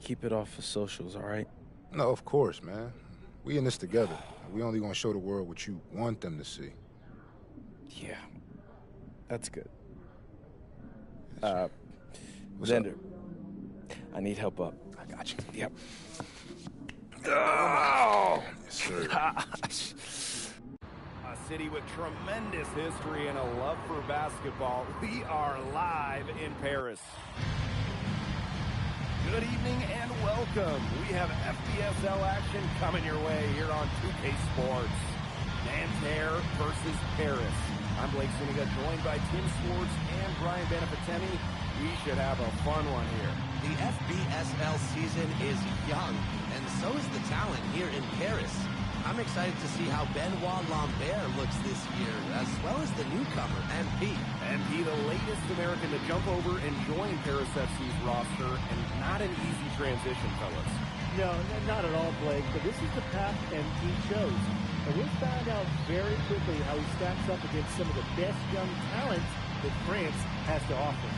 keep it off of socials, all right? No, of course, man. We in this together. We only gonna show the world what you want them to see. Yeah. That's good. What's Xander, I need help up. I got you. Yep. Oh! Yes, Gosh. A city with tremendous history and a love for basketball. We are live in Paris. Good evening and welcome. We have FBSL action coming your way here on 2K Sports. Nanterre versus Paris. I'm Blake Zuniga, joined by Tim Swartz and Brian Benefitemi. We should have a fun one here. The FBSL season is young, and so is the talent here in Paris. I'm excited to see how Benoit Lambert looks this year, as well as the newcomer, MP. MP, the latest American to jump over and join Paris FC's roster, and not an easy transition, fellas. No, not at all, Blake, but this is the path MP chose. And we'll find out very quickly how he stacks up against some of the best young talents that France has to offer.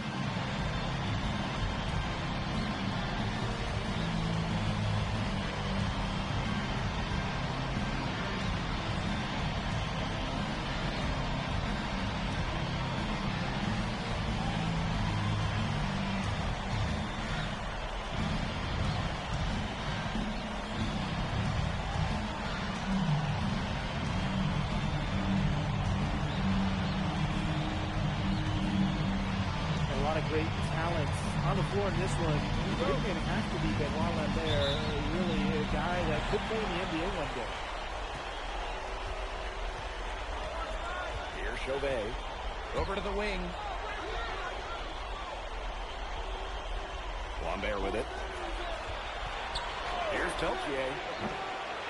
Great talents on the floor in this one. The big man has to be Benoit Lambert, really a guy that could play in the NBA one day. Here's Chauvet. Over to the wing. Lambert with it. Here's Peltier.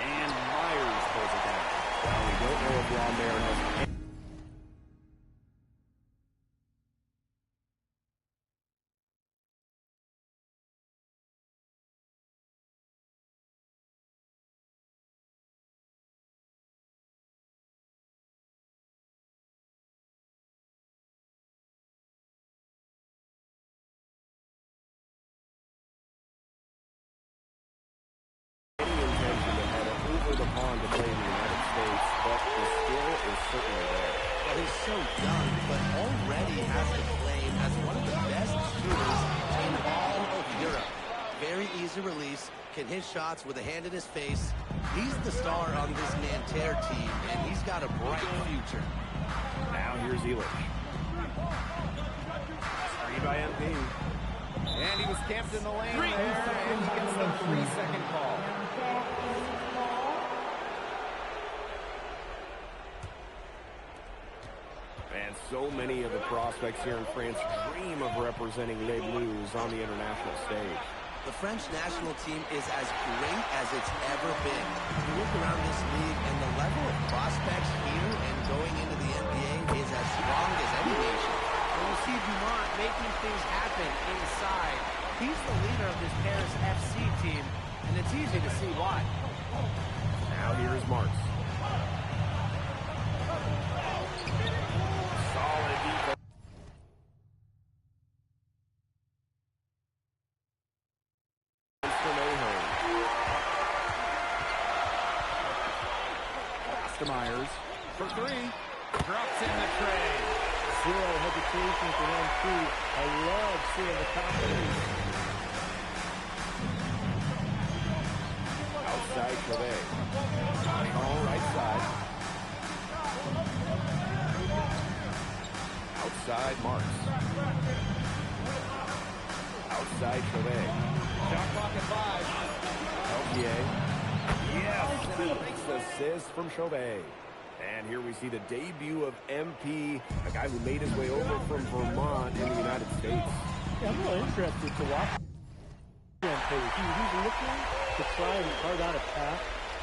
And Myers pulls it down. Well, we don't know if Lambert has... over the pond to play in the United States, but the skill is certainly there. Well, he's so young, but already has the claim as one of the best shooters in all of Europe. Very easy release, can hit shots with a hand in his face. He's the star on this Nanterre team, and he's got a bright future. Now here's Elish. Screen by MP. And he was camped in the lane there, and he gets the 3-second call. And so many of the prospects here in France dream of representing Les Bleus on the international stage. The French national team is as great as it's ever been. You look around this league, and the level of prospects here and going into the NBA is as strong as any nation. And you see Dumont making things happen inside. He's the leader of this Paris FC team, and it's easy to see why. Now here's Marks. Solid defense. Pass to Myers for three. Drops in the tray. Zero hesitation for MP. I love seeing the confidence. Outside Chauvet. All right side. Outside Marks. Outside Chauvet. Shot clock at 5. Peltier. Yes, and a nice assist from Chauvet. And here we see the debut of MP, a guy who made his way over from Vermont in the United States. Yeah, I'm really interested to watch him play. He's looking to try and carve out a path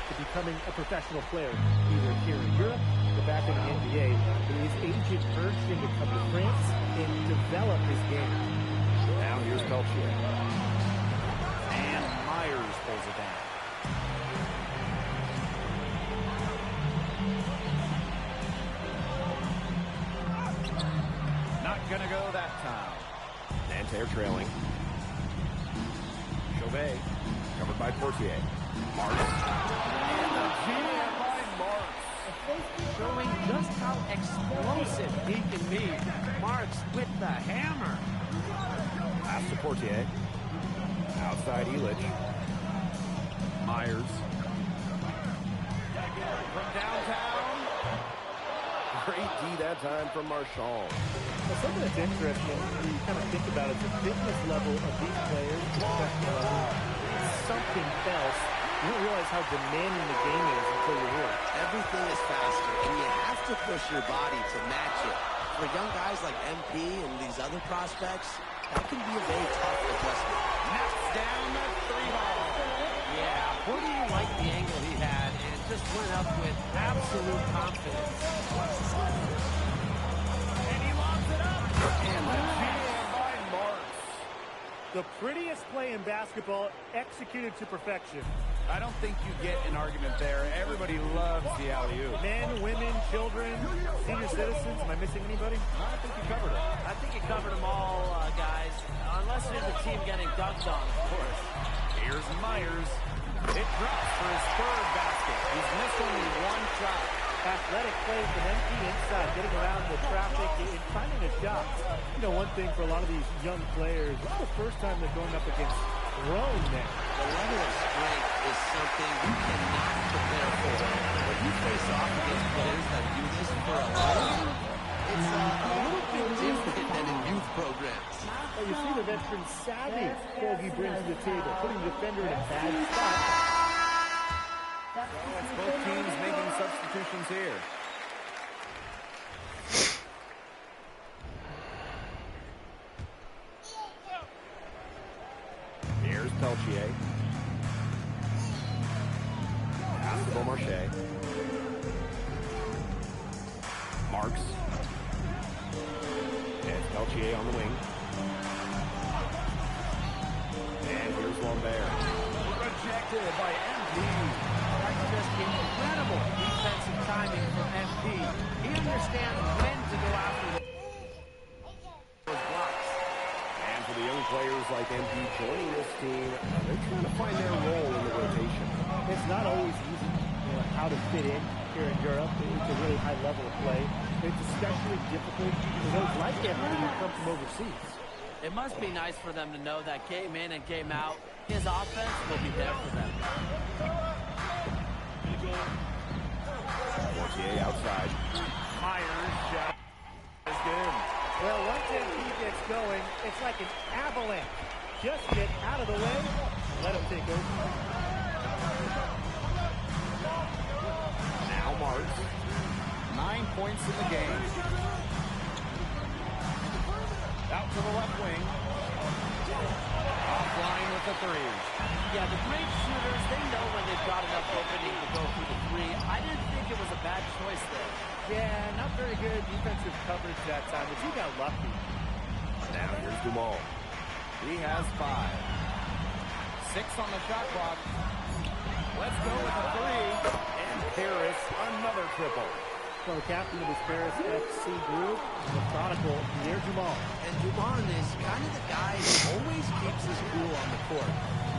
to becoming a professional player, either here in Europe or back in the NBA. But his agent urged him to come to France and develop his game. Now here's Peltier. And Myers pulls it down. Not gonna go that time. Nanterre trailing. Chauvet, covered by Portier. Marks. And the jam by Marks. Showing just how explosive he can be. Marks with the hammer. Pass to Portier. Outside Elish. Myers. D that time from Marshall. Well, something that's interesting when you kind of think about it, the fitness level of these players, the professional level, is something else. You don't realize how demanding the game is until you're here. Everything is faster, and you have to push your body to match it. For young guys like MP and these other prospects, that can be a very tough adjustment. Knocks down the 3-ball. Yeah, where do you like the angle he had and just went up with absolute confidence. And he lobs it up. And the jam by Marks. The prettiest play in basketball executed to perfection. I don't think you get an argument there. Everybody loves the alley-oop. Men, women, children, senior citizens. Am I missing anybody? I think you covered it. I think you covered them all, guys. Unless you're the team getting dunked on, of course. Here's Myers. It drops for his third basket. He's missed only one shot. Athletic play from MP inside, getting around the traffic and finding a shot. You know, one thing for a lot of these young players, this is the first time they're going up against grown men. The level of strength is something you cannot prepare for. When you face off against players that do this for a living, it's a little bit different than in youth programs. Well, you see the veteran savvy Bogey brings to the table, putting the defender in a bad spot. It's both teams making substitutions here. Here's Peltier. Pass to Beaumarchais. Marks. And Peltier on the wing. And here's Lambert. Rejected by MP. That's just incredible defensive timing from MP. He understands when to go after those blocks. And for the young players like MP joining this team, they're trying to find their role in the rotation. It's not always easy, you know, how to fit in here in Europe. It's a really high level of play. It's especially difficult for those like MP who come from overseas. It must be nice for them to know that game in and game out, his offense will be there for them. Fortier outside. Myers shot is good. Well, once MP gets going, it's like an avalanche. Just get out of the way, let him take over. Now Marks. 9 points in the game. Out to the left wing. Offline with the three. Yeah, the great shooters, they know when they've got enough opening to go through the three. I didn't think it was a bad choice there. Yeah, not very good defensive coverage that time, but he got lucky. Now here's Dumal. He has 5. 6 on the shot clock. Let's go with a 3. And Harris, another triple. So the captain of this Paris FC group, methodical Pierre Dumal. And Duman is kind of the guy who always keeps his cool on the court.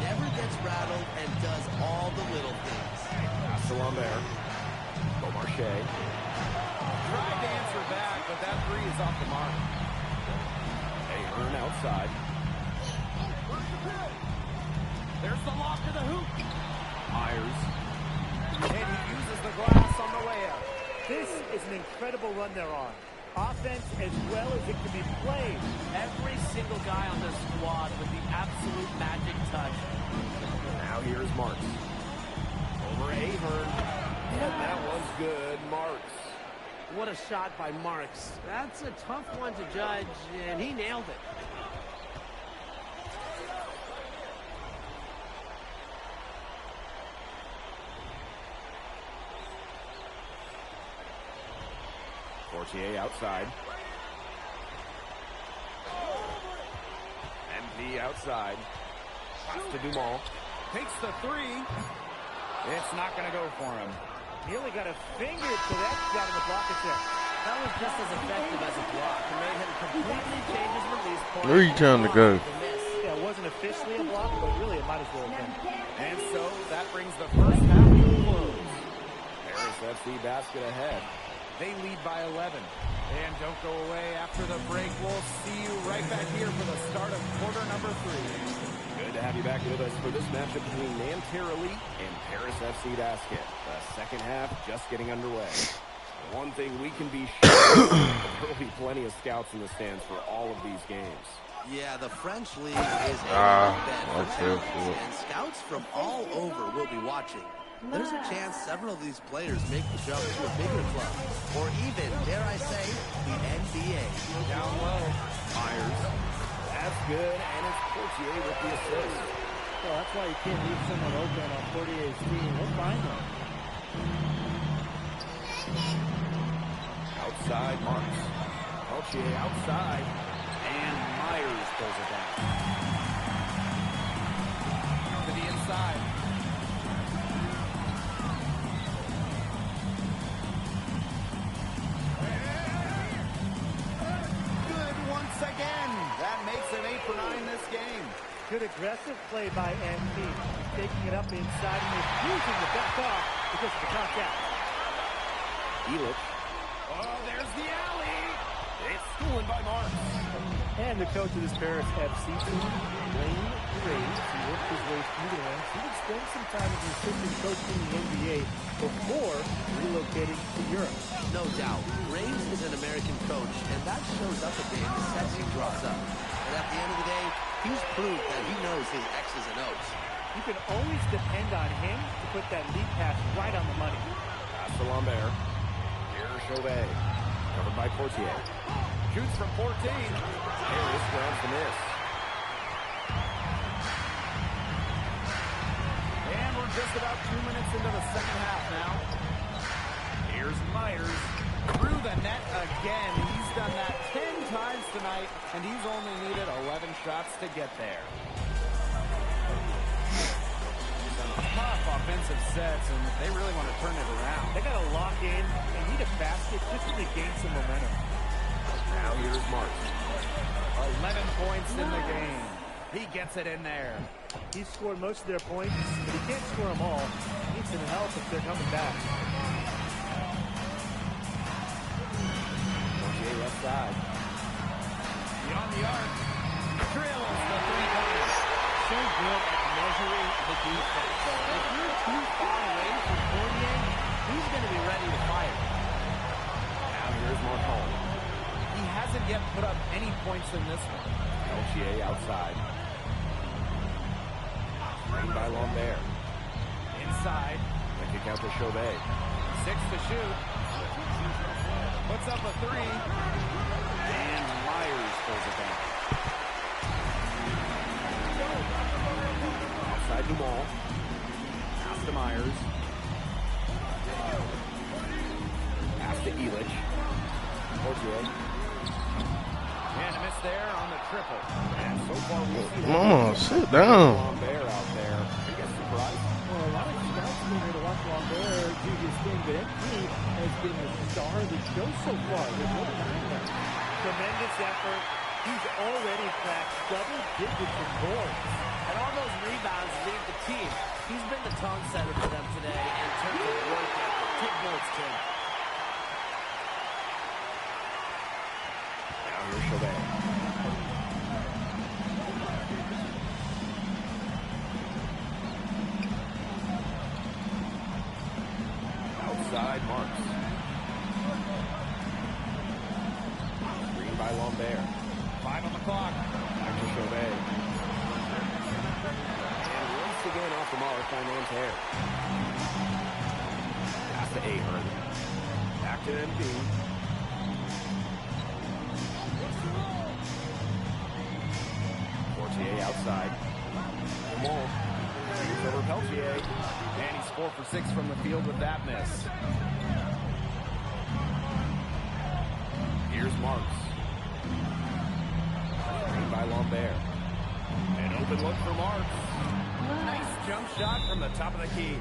Never gets rattled and does all the little things. Pass to Lambert. Beaumarchais. Tried to answer back, but that 3 is off the mark. Ahern outside. There's the lob to the hoop. Myers. And he uses the glass on the layup. This is an incredible run they're on. Offense as well as it can be played. Every single guy on this squad with the absolute magic touch. Now here's Marks. Over Ahern. And that was good, Marks. What a shot by Marks. That's a tough one to judge, and he nailed it. Fortier outside. MP outside. Pass to Dumal. Takes the 3. It's not going to go for him. Nearly got a finger to that shot in the block attempt. That was just as effective as a block. It made him completely change his release point. Where are you trying to go? Yeah, it wasn't officially a block, but really it might as well have been. And so that brings the first half to a close. Paris FC basket ahead. They lead by 11. And don't go away after the break. We'll see you right back here for the start of quarter number 3. Good to have you back with us for this matchup between Nanterre Elite and Paris FC Basket. The second half just getting underway. One thing we can be sure of, there will be plenty of scouts in the stands for all of these games. Yeah, the French League is a hotbed for okay, talents, and scouts from all over will be watching. There's a chance several of these players make the jump to a bigger club, or even, dare I say, the NBA. Down low, Myers. That's good, and it's Portier with the assist. Well, that's why you can't leave someone open on Portier's team. He'll find them. Outside, Marks. Portier outside, and Myers pulls it down. To the inside. Good once again. That makes it 8 for 9 this game. Good aggressive play by MP. He's taking it up inside and refusing to back off because of the contact. Elitch. Oh, there's the alley. It's stolen by Marks. And the coach of this Paris FC team, Wayne Graves, he worked his way through the ranks. He would spend some time as an assistant coach in the NBA before relocating to Europe. No doubt, Graves is an American coach, and that shows up a bit in the sets he draws up. But at the end of the day, he's proved that he knows his X's and O's. You can always depend on him to put that lead pass right on the money. Pass to Lambert. Here's Chauvet. Covered by Portier. Shoots from 14. Harris grabs the miss. And we're just about 2 minutes into the second half now. Here's Myers. Through the net again. He's done that 10 times tonight, and he's only needed 11 shots to get there. Some tough offensive sets, and they really want to turn it around. They got to lock in and need a basket just to gain some momentum. Now here's Marks. 11 points in the game. He gets it in there. He's scored most of their points, but he can't score them all. He needs some help if they're coming back. Portier left side. Beyond the arc. Drills the three-pointer. So good at measuring the defense. If you're too far away from Portier, he's going to be ready to fire. Now here's Marcon. He hasn't yet put up any points in this one. Peltier outside. Screened by Lambert. Inside. The kick out to Chauvet. 6 to shoot. Puts up a 3. And Myers pulls it down. Outside Dumont. Pass to Myers. Pass to Elitch. Portier. And a miss there on the triple. And so far we'll see Mama, sit down. Lambert out there. He gets surprised. Well, a lot of scouts came here to watch Lambert do his thing, but MP has been the star of the show so far. There's no denying that. Tremendous effort. He's already cracked double digits in boards. And all those rebounds lead the team. He's been the tone setter for them today in terms of work ethic. Take notes, Tim. Now here's Chauvet. Outside Marks. Screen by Lambert. 5 on the clock. Back to Chauvet. And once again off the mark by Nanterre. Pass to Ahern. Back to MP. Portier outside. Dumont. Shoots over Peltier. And he's 4 for 6 from the field with that miss. Here's Marks. Screen by Lambert. An open look for Marks. Nice jump shot from the top of the key.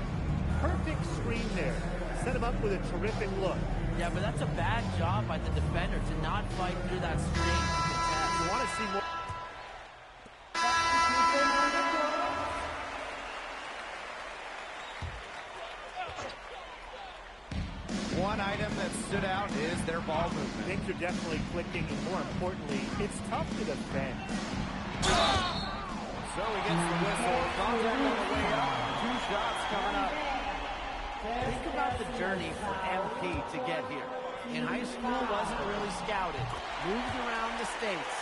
Perfect screen there. Set him up with a terrific look. Yeah, but that's a bad job by the defender to not fight through that screen to contest. You want to see more. One item that stood out is their ball movement. Things are definitely clicking, and more importantly, it's tough to defend. So he gets the whistle. Contact on the way up. 2 shots coming up. Think about the journey for MP to get here. In high school, wasn't really scouted. Moved around the States.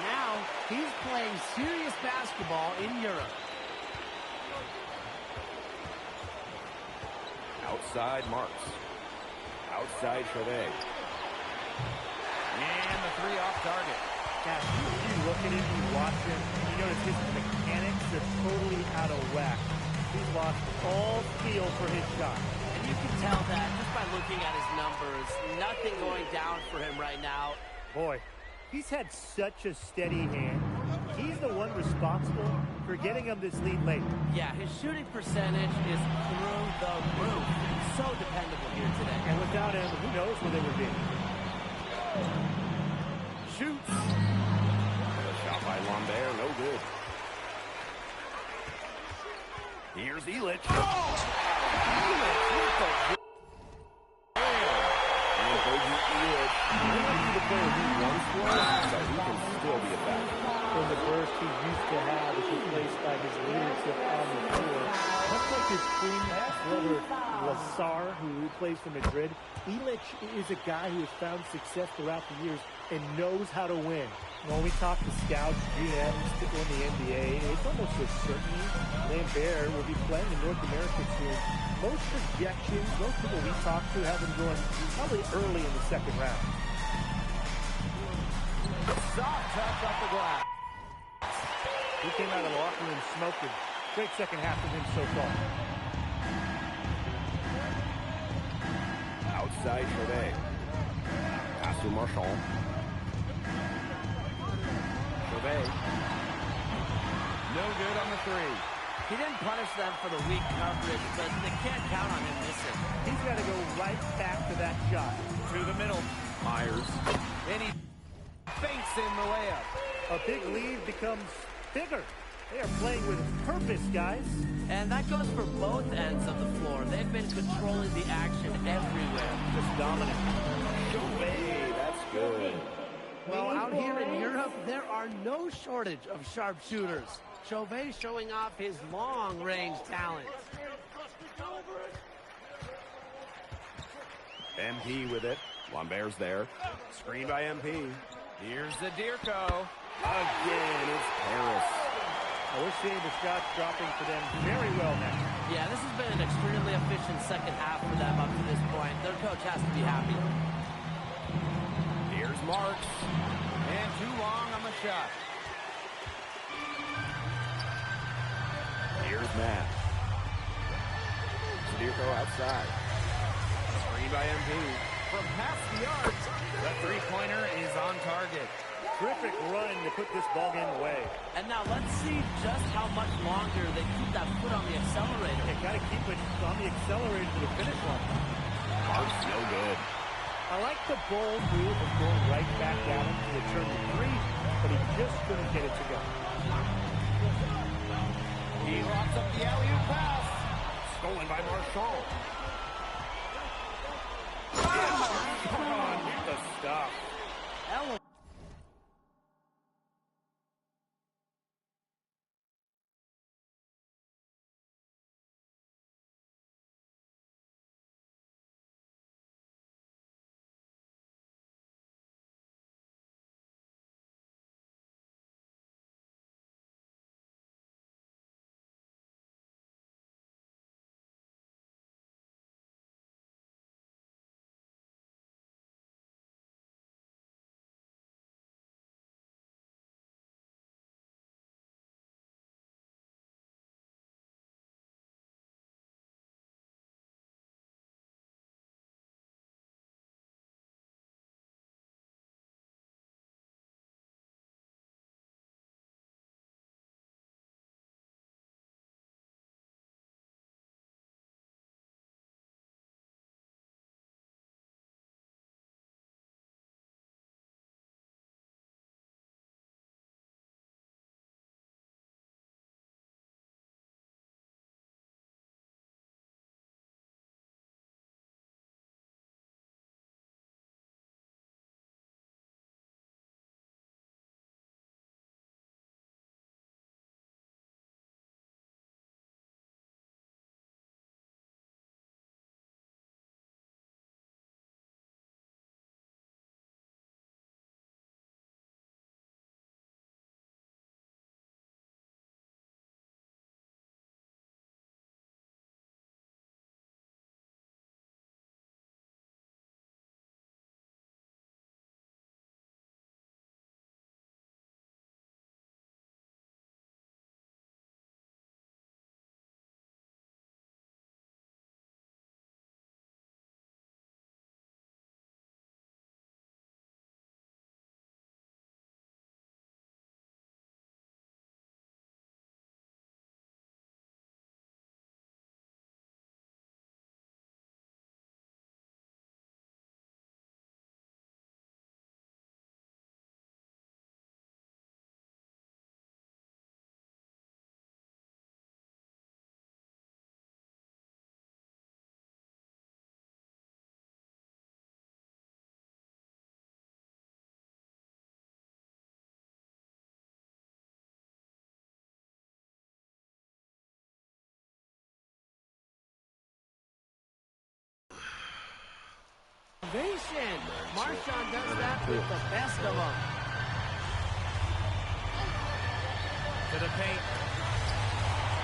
Now, he's playing serious basketball in Europe. Outside Marks. Outside Chauvet. And the three off target. Gosh, you look at him, you watch him, you notice his mechanics are totally out of whack. He's lost all feel for his shot. And you can tell that just by looking at his numbers. Nothing going down for him right now. Boy, he's had such a steady hand. He's the one responsible for getting him this lead late. Yeah, his shooting percentage is through the roof. So dependable here today. And without him, who knows where they would be. Shoots. A shot by Lambert, no good. Here's Illich. Oh! Illich with the... And Bogey Illich may not be the player he once was, but he can still be a factor. In the burst he used to have is replaced by his leadership on the floor. Much like his twin brother Lazar, who plays for Madrid, Illich is a guy who has found success throughout the years and knows how to win. When we talk to scouts, GMs in the NBA, it's almost a certainty Lambert will be playing in North America soon. Most projections, most people we talk to have him going probably early in the second round. Soft touch off the glass. He came out of the locker room smoking. Great second half from him so far. Outside Chauvet. Pass to Marchand. Chauvet. No good on the three. He didn't punish them for the weak coverage, but they can't count on him missing. He's got to go right back to that shot. To the middle. Myers. And he fakes in the layup. A big lead becomes bigger. They are playing with purpose, guys. And that goes for both ends of the floor. They've been controlling the action everywhere. Just dominant. Chauvet, that's good. Well, out here in Europe, there are no shortage of sharpshooters. Chauvet showing off his long-range talent. MP with it. Lambert's there. Screen by MP. Here's the Dirko. Again, it's Harris. We're seeing the shots dropping for them very well now. Yeah, this has been an extremely efficient second half for them up to this point. Their coach has to be happy. Here's Marks. And too long on the shot. Here's Matt. Dirko outside. Screen by MP. From past the arc, the three-pointer is on target. Terrific run to put this ball game away. And now let's see just how much longer they keep that foot on the accelerator. They got to keep it on the accelerator to the finish line. Marks no good. I like the bold move of going right back at him to return the three, but he just couldn't get it to go. He locks up the alley-oop pass. Stolen by Marchand. Come on, get the stuff. motivation. Marshawn does that with the best of them. To the paint.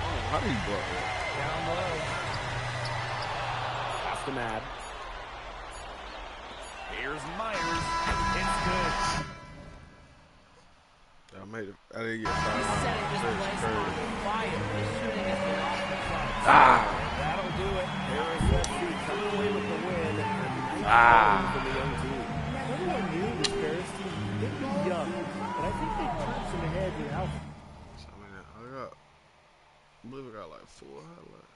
Oh, how do you block that? Down low. Pass to Mad. Here's Myers. It's good. I made it. I didn't get He's fouled. setting this place on fire. He's shooting at the off the front. That'll do it. Harris FC coming away with the win. From the young team. Everyone knew this Paris team, they'd be young, but I think they turned some heads in Alpha. I believe I got like 4 highlights.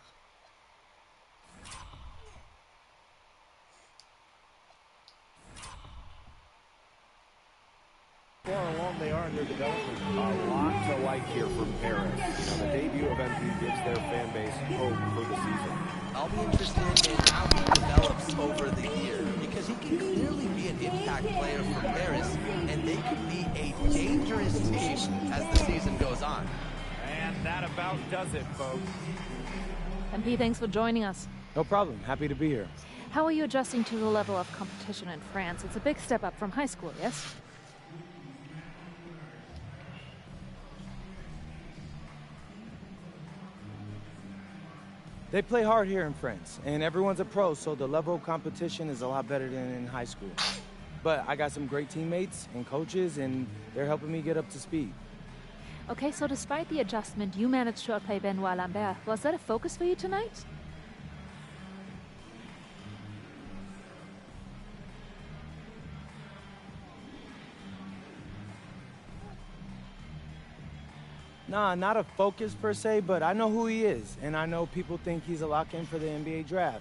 Far along they are in their development. A lot to like here from Paris. Now, the debut of MP gives their fan base hope for the season. I'll be interested in how he develops over the year, because he can clearly be an impact player for Paris, and they could be a dangerous team as the season goes on. And that about does it, folks. MP, thanks for joining us. No problem. Happy to be here. How are you adjusting to the level of competition in France? It's a big step up from high school, yes? They play hard here in France, and everyone's a pro, so the level of competition is a lot better than in high school. But I got some great teammates and coaches, and they're helping me get up to speed. Okay, so despite the adjustment, you managed to outplay Benoit Lambert. Was that a focus for you tonight? Nah, not a focus per se, but I know who he is, and I know people think he's a lock-in for the NBA draft.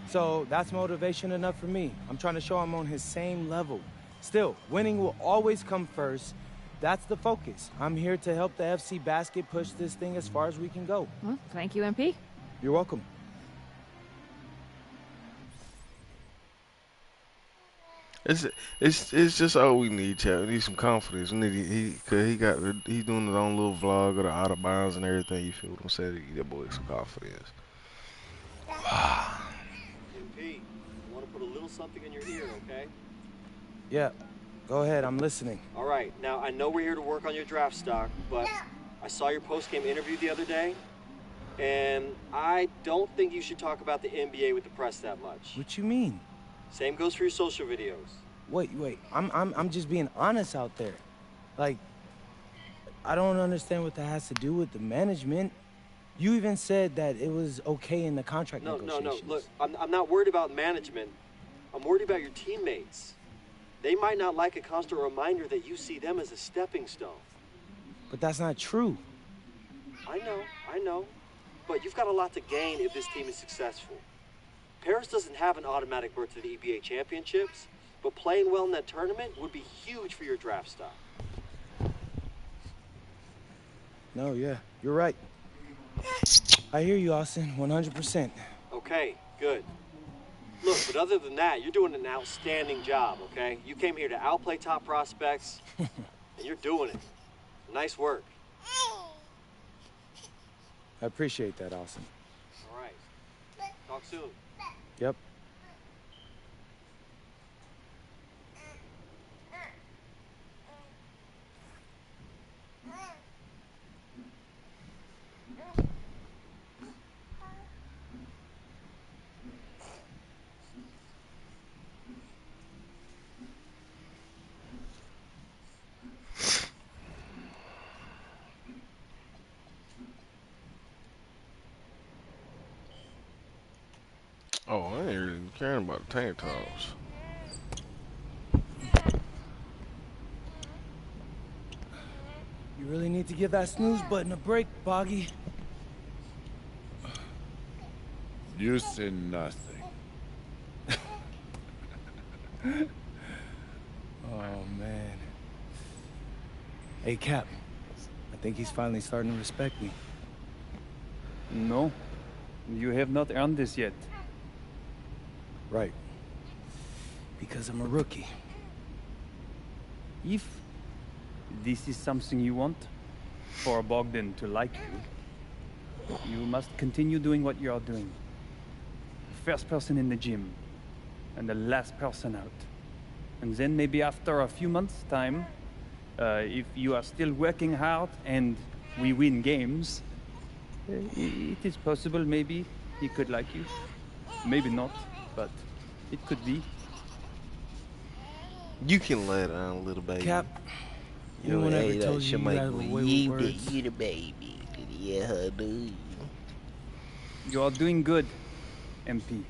So that's motivation enough for me. I'm trying to show I'm on his same level. Still, winning will always come first. That's the focus. I'm here to help the FC Basket push this thing as far as we can go. Well, thank you, MP. You're welcome. It's just all we need, Chad. We need some confidence. We need he's doing his own little vlog of the out of bounds and everything. You feel what I'm saying? That boy some confidence. MP, I want to put a little something in your ear, okay? Yeah, go ahead. I'm listening. All right. Now I know we're here to work on your draft stock, but I saw your post-game interview the other day, and I don't think you should talk about the NBA with the press that much. What you mean? Same goes for your social videos. Wait. I'm just being honest out there. Like, I don't understand what that has to do with the management. You even said that it was okay in the contract negotiations. No. Look, I'm not worried about management. I'm worried about your teammates. They might not like a constant reminder that you see them as a stepping stone. But that's not true. I know. But you've got a lot to gain if this team is successful. Paris doesn't have an automatic berth to the EBA championships, but playing well in that tournament would be huge for your draft stock. No, yeah, you're right. I hear you, Austin, 100%. Okay, good. Look, but other than that, you're doing an outstanding job, okay? You came here to outplay top prospects, and you're doing it. Nice work. I appreciate that, Austin. All right. Talk soon. Yep. Oh, I ain't really caring about the tank tops. You really need to give that snooze button a break, Boggy. You say nothing. Oh, man. Hey, Cap. I think he's finally starting to respect me. No, you have not earned this yet. Right. Because I'm a rookie. If this is something you want, for Bogdan to like you must continue doing what you are doing. First person in the gym, and the last person out. And then maybe after a few months' time, if you are still working hard and we win games, it is possible maybe he could like you. Maybe not, but it could be. You can let down a little baby. Cap, You anyone ever ain't told you you have a way with words? You the baby. Yeah, dude. You are doing good, MP.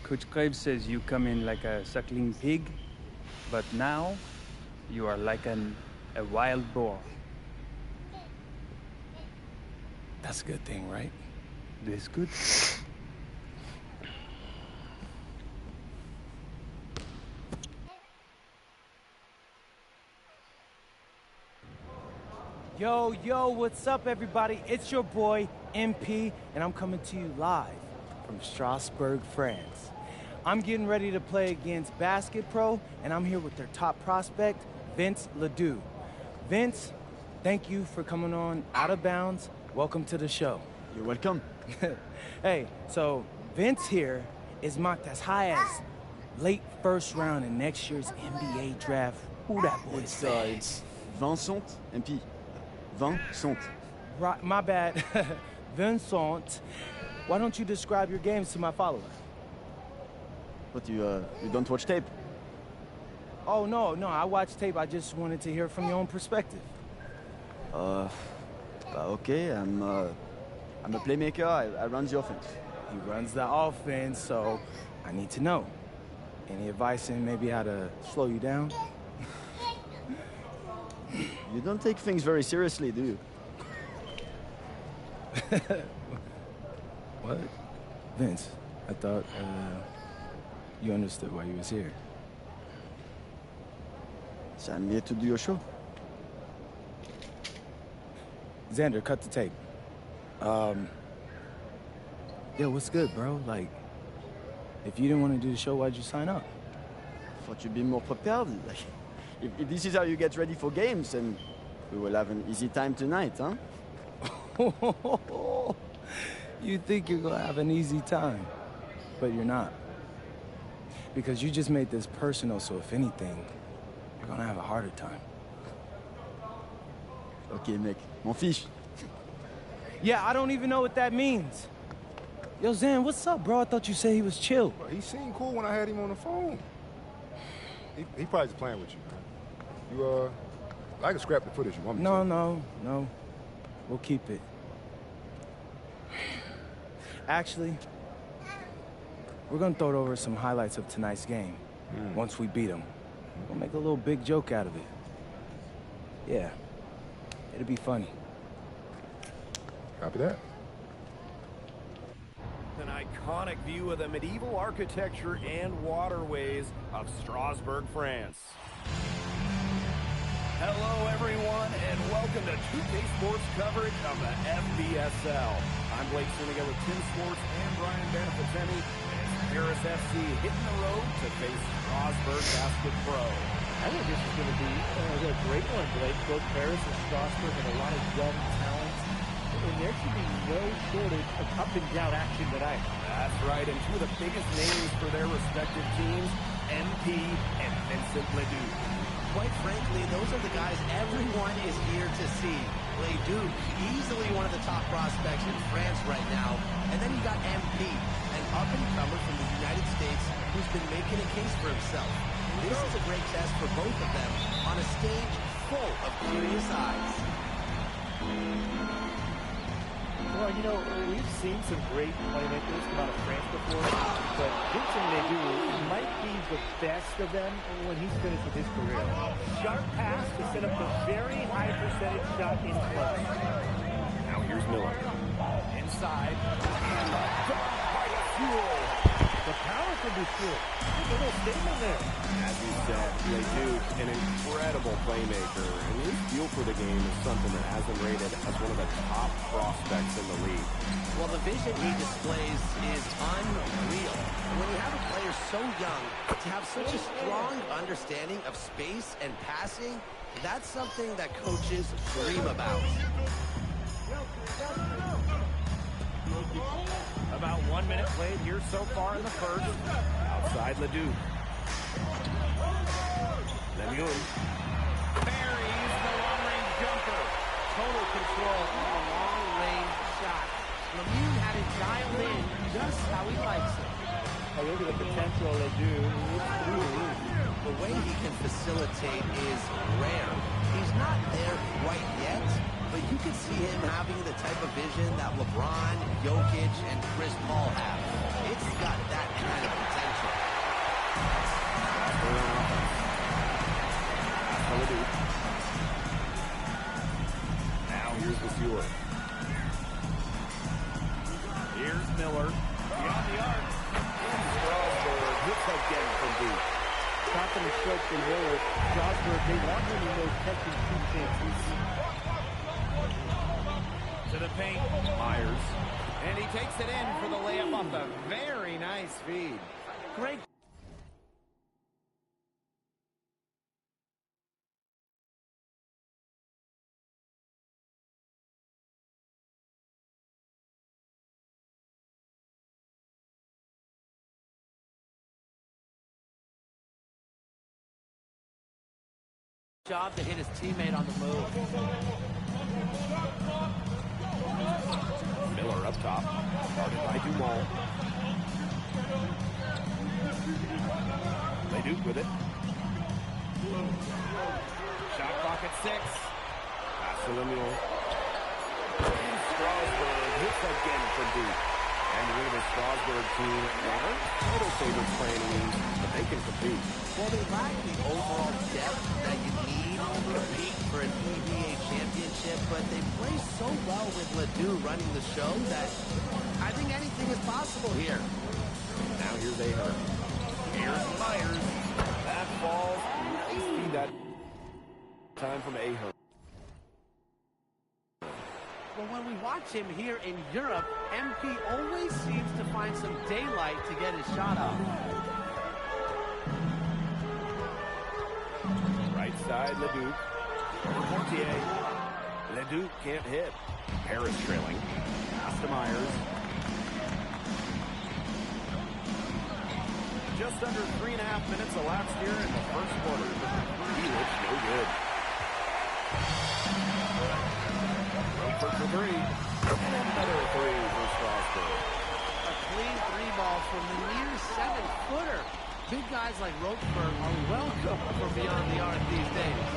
Coach Graves says you come in like a suckling pig, but now you are like a wild boar. That's a good thing, right? That's good. Yo, what's up, everybody? It's your boy, MP, and I'm coming to you live from Strasbourg, France. I'm getting ready to play against Basket Pro, and I'm here with their top prospect, Vince Ledoux. Vince, thank you for coming on Out of Bounds. Welcome to the show. You're welcome. Hey, so Vince here is mocked as high as late first round in next year's NBA draft. Who that boy is? It's Vincent, MP. Vincent. Right, my bad. Vincent. Why don't you describe your games to my follower? But you don't watch tape? Oh, no, I watch tape. I just wanted to hear from your own perspective. Okay, I'm a playmaker. I run the offense. He runs the offense, so I need to know. Any advice in maybe how to slow you down? You don't take things very seriously, do you? What? Vince, I thought you understood why you was here. So I'm here to do your show. Xander, cut the tape. Yo, what's good, bro? Like, if you didn't want to do the show, why'd you sign up? Thought you'd be more prepared. Like, if this is how you get ready for games, then we will have an easy time tonight, huh? You think you're gonna have an easy time, but you're not. Because you just made this personal, so if anything, you're gonna have a harder time. Okay, mec. M'en fiche. Yeah, I don't even know what that means. Yo, Zan, what's up, bro? I thought you said he was chill. Bro, he seemed cool when I had him on the phone. He probably just playing with you, man. I can scrap the footage you want me to. No. We'll keep it. Actually, we're gonna throw over some highlights of tonight's game. Once we beat them. We'll make a little big joke out of it. Yeah. It'll be funny. Copy that. An iconic view of the medieval architecture and waterways of Strasbourg, France. Hello, everyone, and welcome to 2K Sports coverage of the FBSL. I'm Blake Suniga with Tim Sports and Brian Banafiteni. It's Paris FC hitting the road to face Strasbourg Basket Pro. I think this is going to be a great one, Blake. Both Paris and Strasbourg have a lot of young talent. And there should be no shortage of up-and-down action tonight. That's right, and two of the biggest names for their respective teams, MP and Vincent Ledoux. Quite frankly, those are the guys everyone is here to see. Ledoux, easily one of the top prospects in France right now. And then you got MP, an up-and-comer from the United States who's been making a case for himself. This is a great test for both of them on a stage full of curious eyes. Well, you know, we've seen some great playmakers come out of France before, but Vincent Ledoux might be the best of them when he's finished with his career. Sharp pass to set up a very high percentage shot in close. Now here's Miller. Inside. And by the fuel. The power from Dufour. There's a little statement there. As you said, Ledoux, an incredible playmaker, and his feel for the game is something that has him rated as one of the top prospects in the league. Well, the vision he displays is unreal. And when you have a player so young, to have such a strong understanding of space and passing, that's something that coaches dream about. About 1 minute played here so far in the first. Outside Ledoux. Lemuel buries the long-range jumper. Total control on the long-range shot. Lemieux had it dialed in just how he likes it. Oh, look at the potential they do. It's through the roof. The way he can facilitate is rare. He's not there quite yet, but you can see him having the type of vision that LeBron, Jokic, and Chris Paul have. It's got that kind of potential. Now here's the Stewart. Here's Miller. Beyond the arc. Strasburg hits again from deep. Confidence stroke from Miller. Strasburg, they want him in those catching two chances. To the paint. Myers. And he takes it in for the layup off the very nice feed. Great. Job to hit his teammate on the move. Miller up top. Guarded by Dumont. Ledoux with it. Shot clock at 6. Pass to Lemuel. Strasburg hits again from deep. And you're the Strasburg team. They aren't total favorites by any means, but they can compete. Well, they lack the overall depth that you need to compete for an NBA championship, but they play so well with Ledoux running the show that I think anything is possible here. Now here's Ahern. Here's Myers. That falls. Nice feed that time from Ahern. Well, when we watch him here in Europe, MP always seems to find some daylight to get his shot off. Right side, Ledoux. Portier. Ledoux can't hit. Harris trailing. Pass to Myers. Just under 3.5 minutes elapsed here in the first quarter. He looks no good. Roper for 3. And another 3 for Strasburg. A clean 3-ball from the near 7-footer. Big guys like Roquefort are welcome from beyond the arc these days.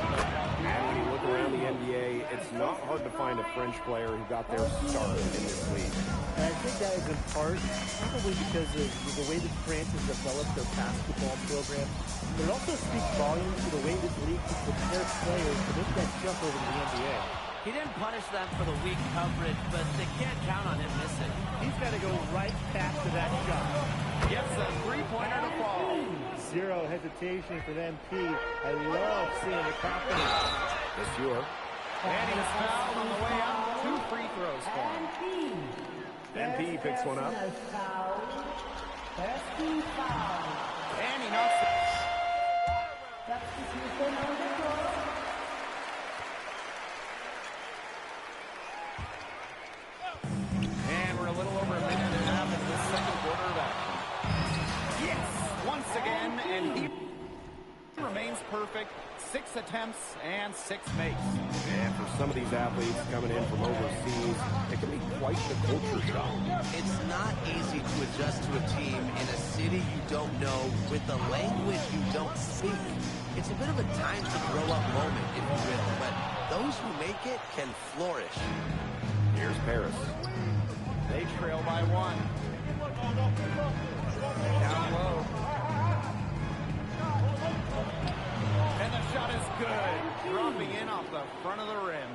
And when you look around the NBA, it's not hard to find a French player who got their start in this league. And I think that is in part probably because of the way that France has developed their basketball program. But it also speaks volumes to the way this league can prepare players to make that jump over to the NBA. He didn't punish them for the weak coverage, but they can't count on him missing. He's got to go right back to that shot. Gets a three-pointer to fall. Zero hesitation for MP. I love seeing the confidence. Monsieur. And he was fouled on the way out. 2 free throws for him. MP picks one up. And he knocks it. And we're a little over a minute and a half into the second quarter of action. Yes, once again, and he remains perfect. 6 attempts and 6 makes. And for some of these athletes coming in from overseas, it can be quite the culture shock. It's not easy to adjust to a team in a city you don't know with a language you don't speak. It's a bit of a time to grow up moment, if you will, but those who make it can flourish. Here's Paris. They trail by 1. Down low. And the shot is good. Dropping in off the front of the rim.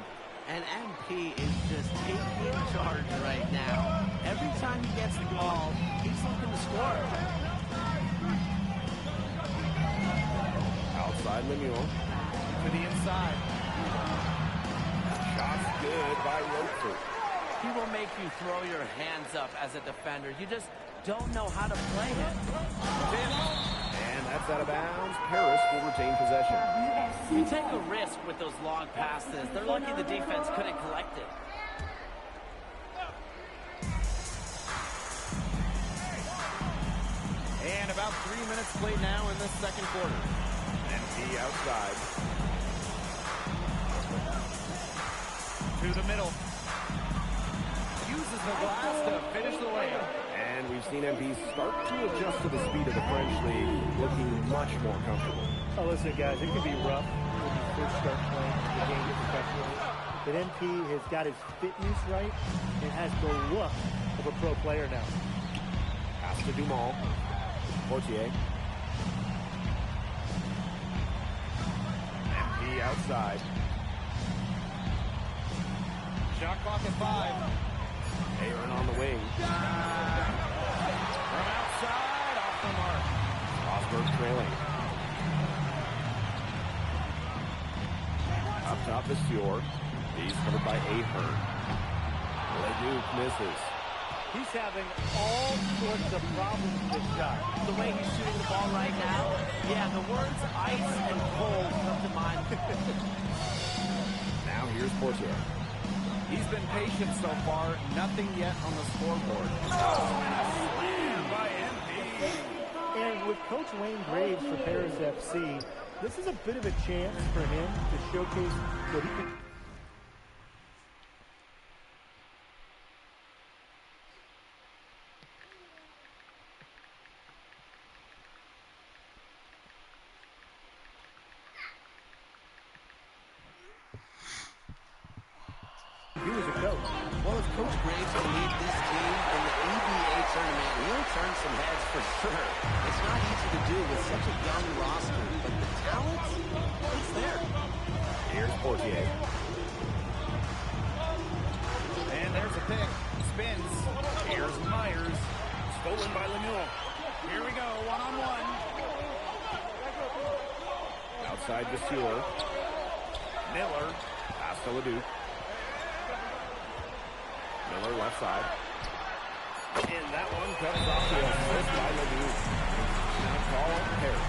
And MP is just taking charge right now. Every time he gets the ball, he's looking to score. Outside Lemuel. To the inside. Shot's good by Roper. He will make you throw your hands up as a defender. You just don't know how to play him. And that's out of bounds. Paris will retain possession. You take a risk with those long passes. They're lucky the defense couldn't collect it. About 3 minutes played now in this second quarter. MP outside. To the middle. Uses the glass to finish the layup. And we've seen MP start to adjust to the speed of the French league, looking much more comfortable. Oh, listen, guys, it can be rough when you first start playing the game professionally. But MP has got his fitness right and has the look of a pro player now. Pass to Dumal. Portier. MP outside. Shot clock at 5. Aaron on the wing. From outside, off the mark. Rosberg trailing. Up top is Fjord. He's covered by Ahern. Leduc misses. He's having all sorts of problems with this shot. The way he's shooting the ball right now, yeah, the words ice and cold come to mind. Now here's Portier. He's been patient so far. Nothing yet on the scoreboard. Slam by MP. And with Coach Wayne Graves for Paris FC, this is a bit of a chance for him to showcase what he can. He was a coach. Well, if Coach Graves can lead this team in the EBA tournament, he'll turn some heads for sure. It's not easy to do with such a young roster, but the talent, it's there. Here's Portier. And there's a pick. Spins. Here's Myers. Stolen by Lemieux. Here we go, one-on-one. Outside Vasseur. Miller. Pass to Leduc. Miller left side. And that one cuts off the assist by Leduc. Now call Paris.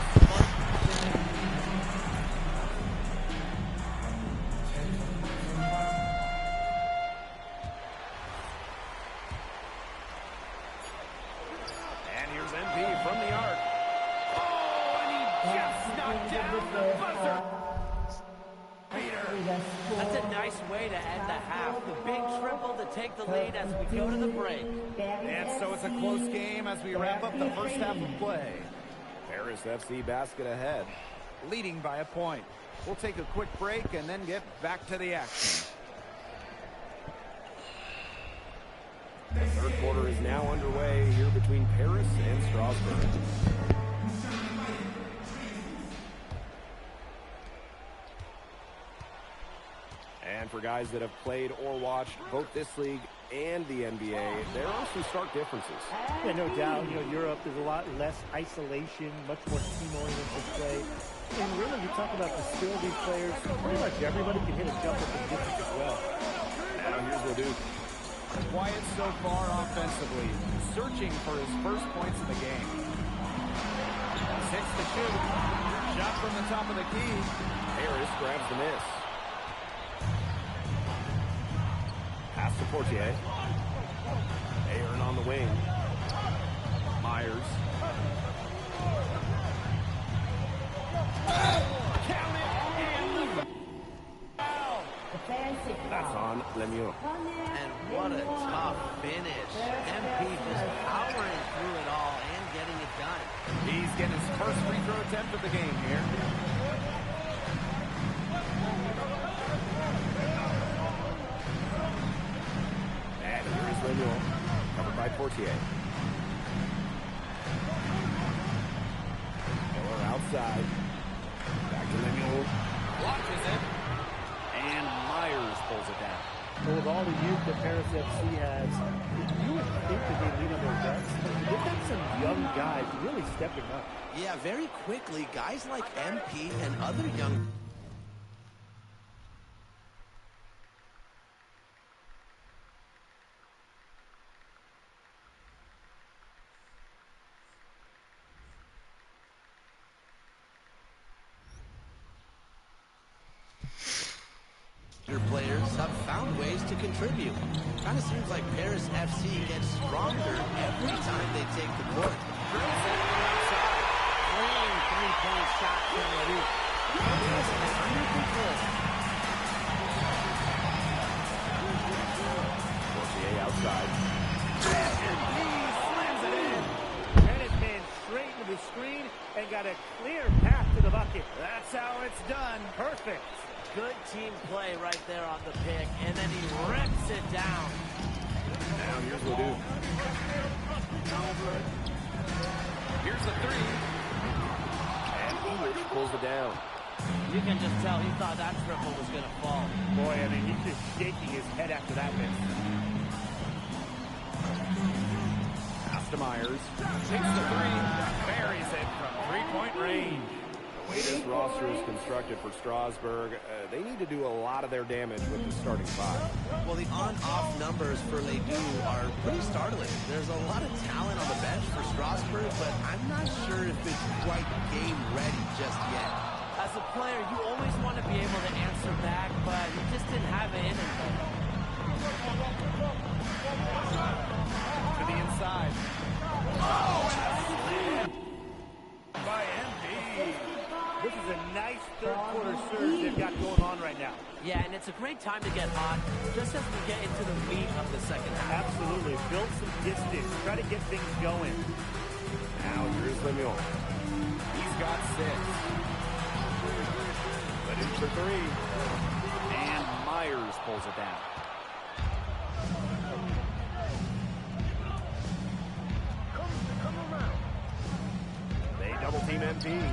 And here's MP from the arc. Oh, and he just knocked down the buzzer. That's a nice way to end the half. The big triple to take the lead as we go to the break. And so it's a close game as we wrap up the first half of play. Paris FC basket ahead. Leading by a point. We'll take a quick break and then get back to the action. The third quarter is now underway here between Paris and Strasbourg. And for guys that have played or watched both this league and the NBA, there are some stark differences. Yeah, no doubt. You know, Europe, there's a lot less isolation, much more team-oriented play. And really, you talk about the skill of these players, pretty much everybody can hit a jumper from distance as well. Now here's Leduc. Quiet so far offensively, searching for his first points of the game. 6 to shoot. Shot from the top of the key. Harris grabs the miss. Pass to Portier. Aaron on the wing. Myers. Count it and the foul. That's on Lemieux. And what a tough finish. MP just powering through it all and getting it done. He's getting his first free throw attempt of the game here. And here is Lemieux, covered by Portier. Miller outside. Back to Lemieux. Launches it. And Myers pulls it down. Well, with all the youth that Paris FC has, you would think that they lean on their vets. They've got some young guys really stepping up. Yeah, very quickly, guys like MP and other young... players have found ways to contribute. Kind of seems like Paris FC gets stronger every time they take the court. Drills it from outside. from Ledoux. Focus is under control. Portier outside. And he slams it in. Tennis man straight into the screen and got a clear path to the bucket. That's how it's done. Perfect. Good team play right there on the pick, and then he rips it down. Now here's Ledoux. Here's the three. And English pulls it down. You can just tell he thought that triple was going to fall. Boy, I mean, he's just shaking his head after that miss. Pass to Myers. Takes the three. Buries it from three-point range. The way this roster is constructed for Strasburg, they need to do a lot of their damage with the starting five. Well, the on-off numbers for Ledoux are pretty startling. There's a lot of talent on the bench for Strasburg, but I'm not sure if it's quite game ready just yet. As a player, you always want to be able to answer back, but he just didn't have it in him. To the inside. Oh, and a slam by MP. This is a nice third-quarter surge they've got going on right now. Yeah, and it's a great time to get hot, just as we get into the meat of the second half. Absolutely. Build some distance. Try to get things going. Now here's Lemuel. He's got 6. Ledoux for three. And Myers pulls it down. They double team MP.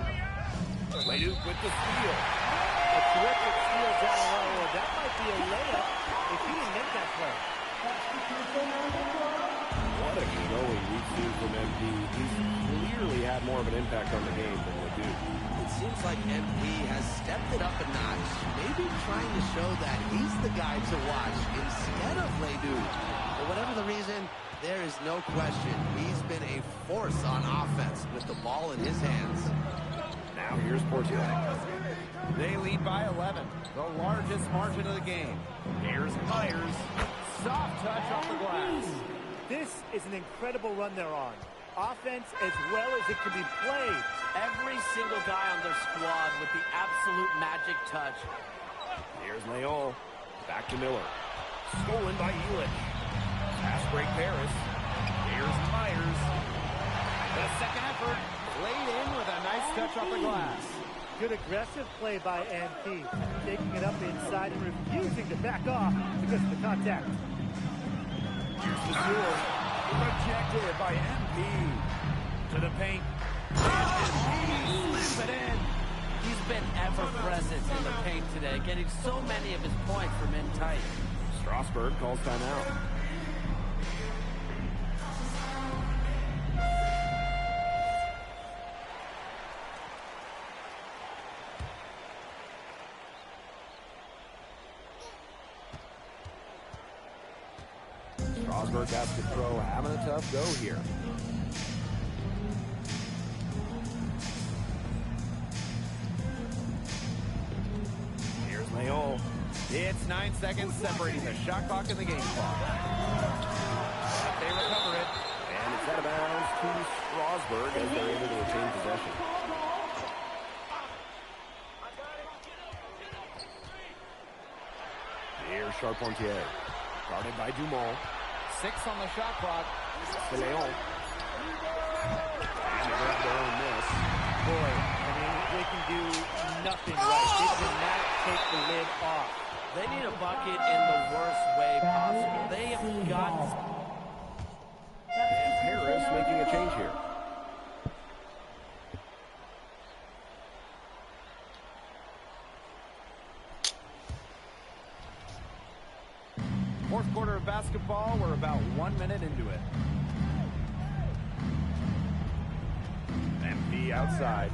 Ledoux with the steal. A terrific steal down low. That might be a layup if he didn't make that play. What a showing we've seen from MP. He's clearly had more of an impact on the game than Ledoux. It seems like MP has stepped it up a notch, maybe trying to show that he's the guy to watch instead of Ledoux. For whatever the reason, there is no question he's been a force on offense with the ball in his hands. Now here's Portier. They lead by 11, the largest margin of the game. Here's Myers. Soft touch off the glass. This is an incredible run they're on. Offense as well as it can be played. Every single guy on their squad with the absolute magic touch. Here's Leon. Back to Miller. Stolen by Elich. Pass break Paris. Here's Myers. The second effort. Laid in with a nice touch off the glass. Good aggressive play by MP. Taking it up inside and refusing to back off because of the contact. Here's the score. Rejected by MP. To the paint. And MP slams it in. He's been ever present in the paint today, getting so many of his points from in tight. Strasburg calls timeout. Strasburg Basket Pro having a tough go here. Here's Leon. It's 9 seconds separating the shot clock and the game clock. But they recover it. And it's out of bounds to Strasburg as they're able to retain possession. Here's Charpentier. Guarded by Dumont. 6 on the shot clock. To Leon. And they grab their own miss. Boy, I mean, they can do nothing right. They cannot take the lid off. They need a bucket in the worst way possible. They have got... And Paris making a change here. Fourth quarter of basketball. We're about 1 minute into it. MP outside.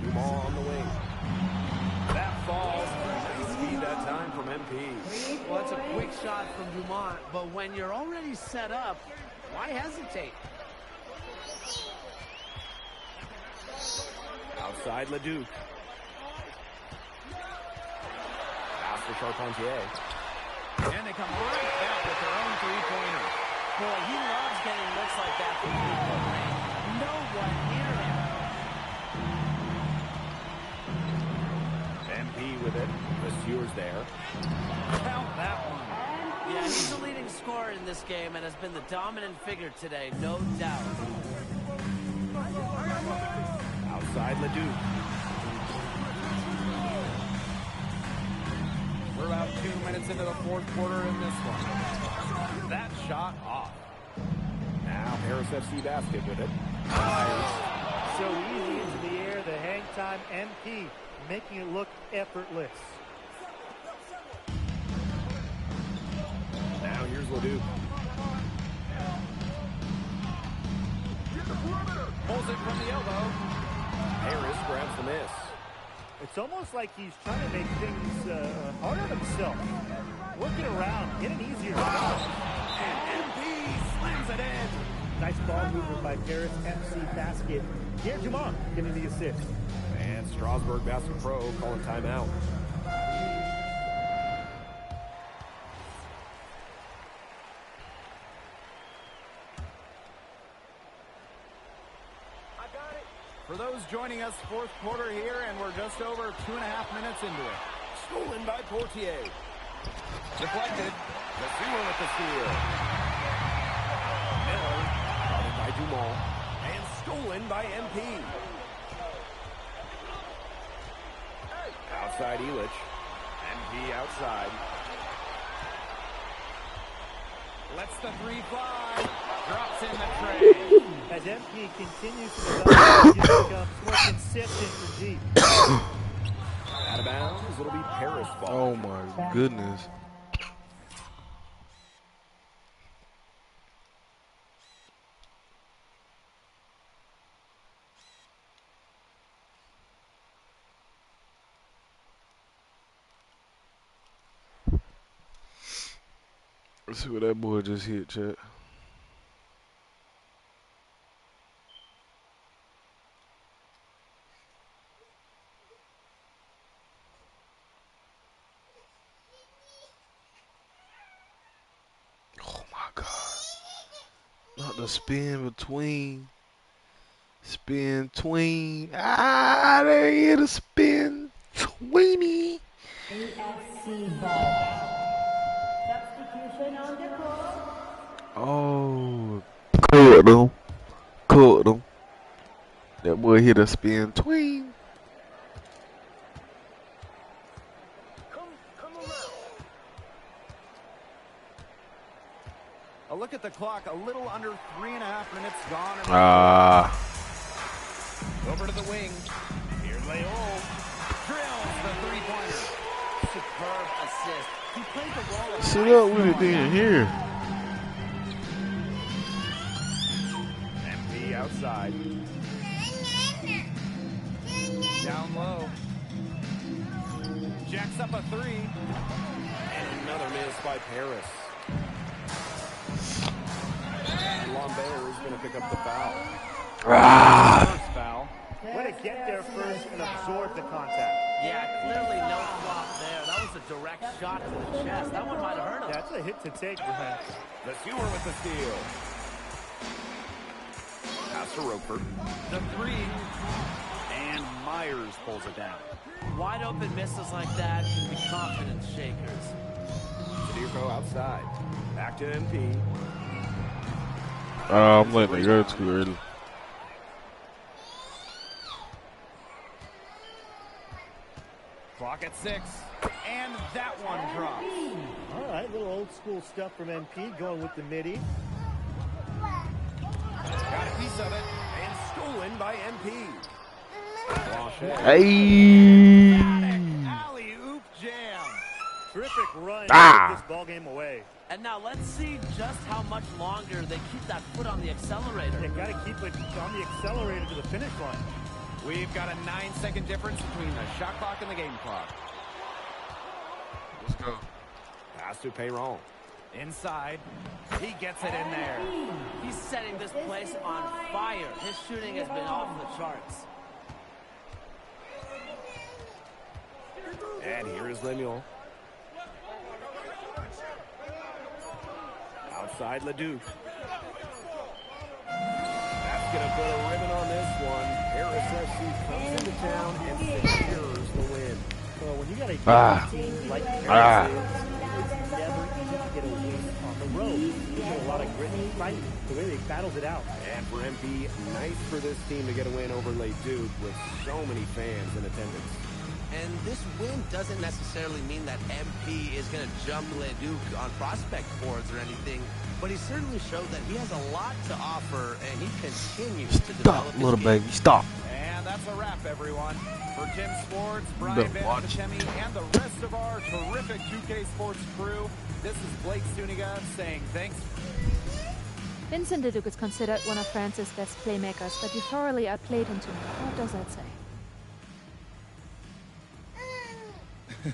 Dumont on the wing. That falls. Nice speed that time from MP. Well, it's a quick shot from Dumont, but when you're already set up, why hesitate? Outside Ledoux. Pass for Charpentier. And they come right back with their own three-pointer. Boy, he loves getting looks like that from three-point range. No one near him. viewers there. Count that one. Yeah, he's the leading scorer in this game and has been the dominant figure today, no doubt. Outside Ledoux. We're about 2 minutes into the fourth quarter in this one. That shot off. Now Paris FC basket with it. So easy into the air, the hang time MP, making it look effortless. Now here's Ledoux. Pulls it from the elbow. Harris grabs the miss. It's almost like he's trying to make things hard on himself. Working around, getting easier shots. And MP slams it in. Nice ball movement by Paris FC basket. Pierre Dumont getting the assist. And Strasbourg Basket Pro calling timeout. For those joining us, fourth quarter here, and we're just over 2.5 minutes into it. Stolen by Portier. Deflected. The Sewer with the steal. Miller, guarded by Dumont, and stolen by MP. Outside Illich. MP outside. Lets the three fly. Drops in the tray. As MP continues to develop, he becomes more consistent for deep. Out of bounds, it'll be Paris ball. Oh my goodness. Let's see what that boy just hit, chat. Oh my God. Not the spin between. Spin tween. Ah, there he hit a spin tweeny. AFC ball. Substitution on the court. Oh, caught him. Caught him. That boy hit a spin tween. A look at the clock, a little under 3.5 minutes gone. Over to the wing. Here's Leol. Drills the three-pointer. Superb assist. He played the role of Sit up with it then here. MP outside. Down low. Jacks up a three. And another miss by Paris. And Lambert is going to pick up the foul. First foul. Way to get there first and absorb the contact. Yeah, clearly no flop there. That was a direct shot to the chest. That one might have hurt him. That's a hit to take, Brian. The Sewer with the steal. Pass to Roper. The three. And Myers pulls it down. Wide open misses like that can be confidence shakers. Zadirko outside. Back to MP. I'm letting it go too early. Clock at 6. And that one drops. All right, little old school stuff from MP, going with the midi. Got a piece of it. And stolen by MP. Hey. Alley-oop jam. Terrific run to Ah. get this ball game away. And now let's see just how much longer they keep that foot on the accelerator. They've got to keep it on the accelerator to the finish line. We've got a 9-second difference between the shot clock and the game clock. Let's go. Pass to Perron. Inside. He gets it in there. He's setting this place on fire. His shooting has been off the charts. And here is Lemuel. Outside Ledoux. That's going to put a ribbon on this one. Paris FC comes into town and secures the win. Well, when you got a Ah. young team like Paris Ah. it's never easy to get a win on the road. You get a lot of grit and fight, the way they battled it out. And for MP, nice for this team to get a win over Duke with so many fans in attendance. And this win doesn't necessarily mean that MP is going to jump Duke on prospect boards or anything, but he certainly showed that he has a lot to offer, and he continues to develop his Little game. baby, stop. And that's a wrap, everyone. For Tim Sports, Brian Better Van watch. Katemi, and the rest of our terrific 2K Sports crew, this is Blake Zuniga saying thanks. Vincent Leduc is considered one of France's best playmakers, but you thoroughly outplayed him tonight. What does that say?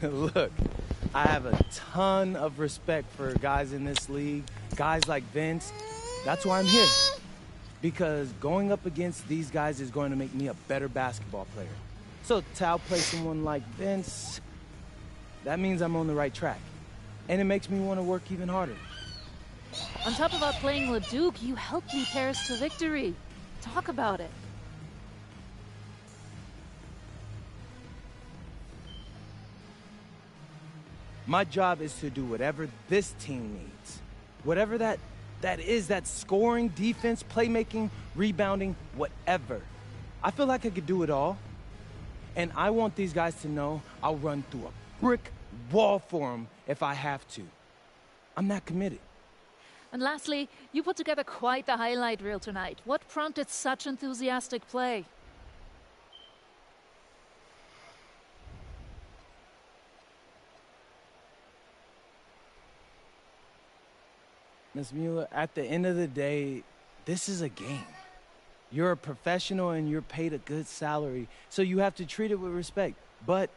Look, I have a ton of respect for guys in this league, guys like Vince. That's why I'm here. Because going up against these guys is going to make me a better basketball player. So to outplay someone like Vince, that means I'm on the right track. And it makes me want to work even harder. On top of outplaying Leduc, you helped lead Paris to victory. Talk about it. My job is to do whatever this team needs. Whatever that is, that scoring, defense, playmaking, rebounding, whatever. I feel like I could do it all. And I want these guys to know I'll run through a brick wall for them if I have to. I'm not committed. And lastly, you put together quite the highlight reel tonight. What prompted such enthusiastic play? Ms. Mueller, at the end of the day, this is a game. You're a professional and you're paid a good salary, so you have to treat it with respect. But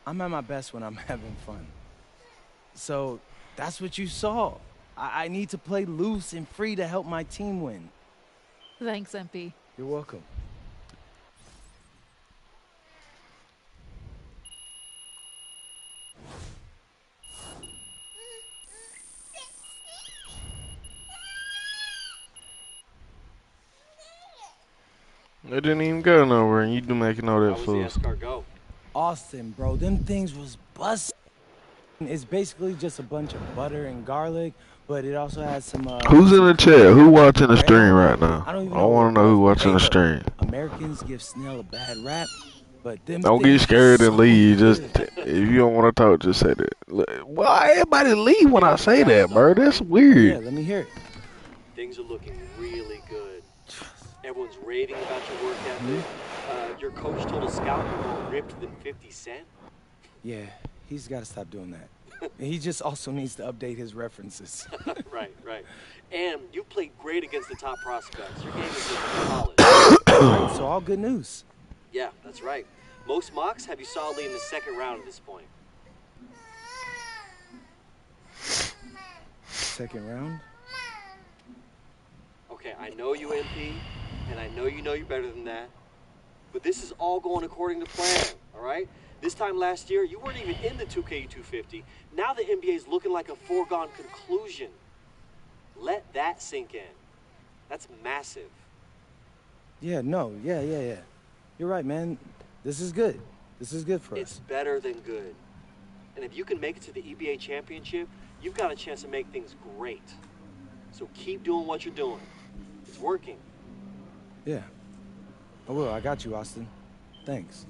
I'm at my best when I'm having fun. So that's what you saw. I need to play loose and free to help my team win. Thanks, MP. You're welcome. It didn't even go nowhere, and you do making all that How was the fuss. escargot? Austin, bro, them things was busting. It's basically just a bunch of butter and garlic, but it also has some. Who's in the chat? Who watching the stream right now? I don't even I know want to what know it who was. watching Hey, the look, stream. Americans give Snell a bad rap, but them Don't get things scared are and so leave. Just good. if you don't want to talk, just say that. Why everybody leave when I say that, bro? That's Yeah, weird. let me hear it. Things are looking really good. Everyone's raving about your work ethic. Your coach told a scout you're more ripped than 50 Cent. Yeah, he's got to stop doing that. He just also needs to update his references. Right. And you played great against the top prospects. Your game is looking solid. So all good news. Yeah, that's right. Most mocks have you solidly in the second round at this point. Second round? Okay, I know you, MP, and I know you're better than that. But this is all going according to plan, all right? This time last year, you weren't even in the 2K250. Now the NBA is looking like a foregone conclusion. Let that sink in. That's massive. Yeah. You're right, man. This is good. This is good for It's us. better than good. And if you can make it to the EBA championship, you've got a chance to make things great. So keep doing what you're doing. It's working. Yeah. I will. I got you, Austin. Thanks.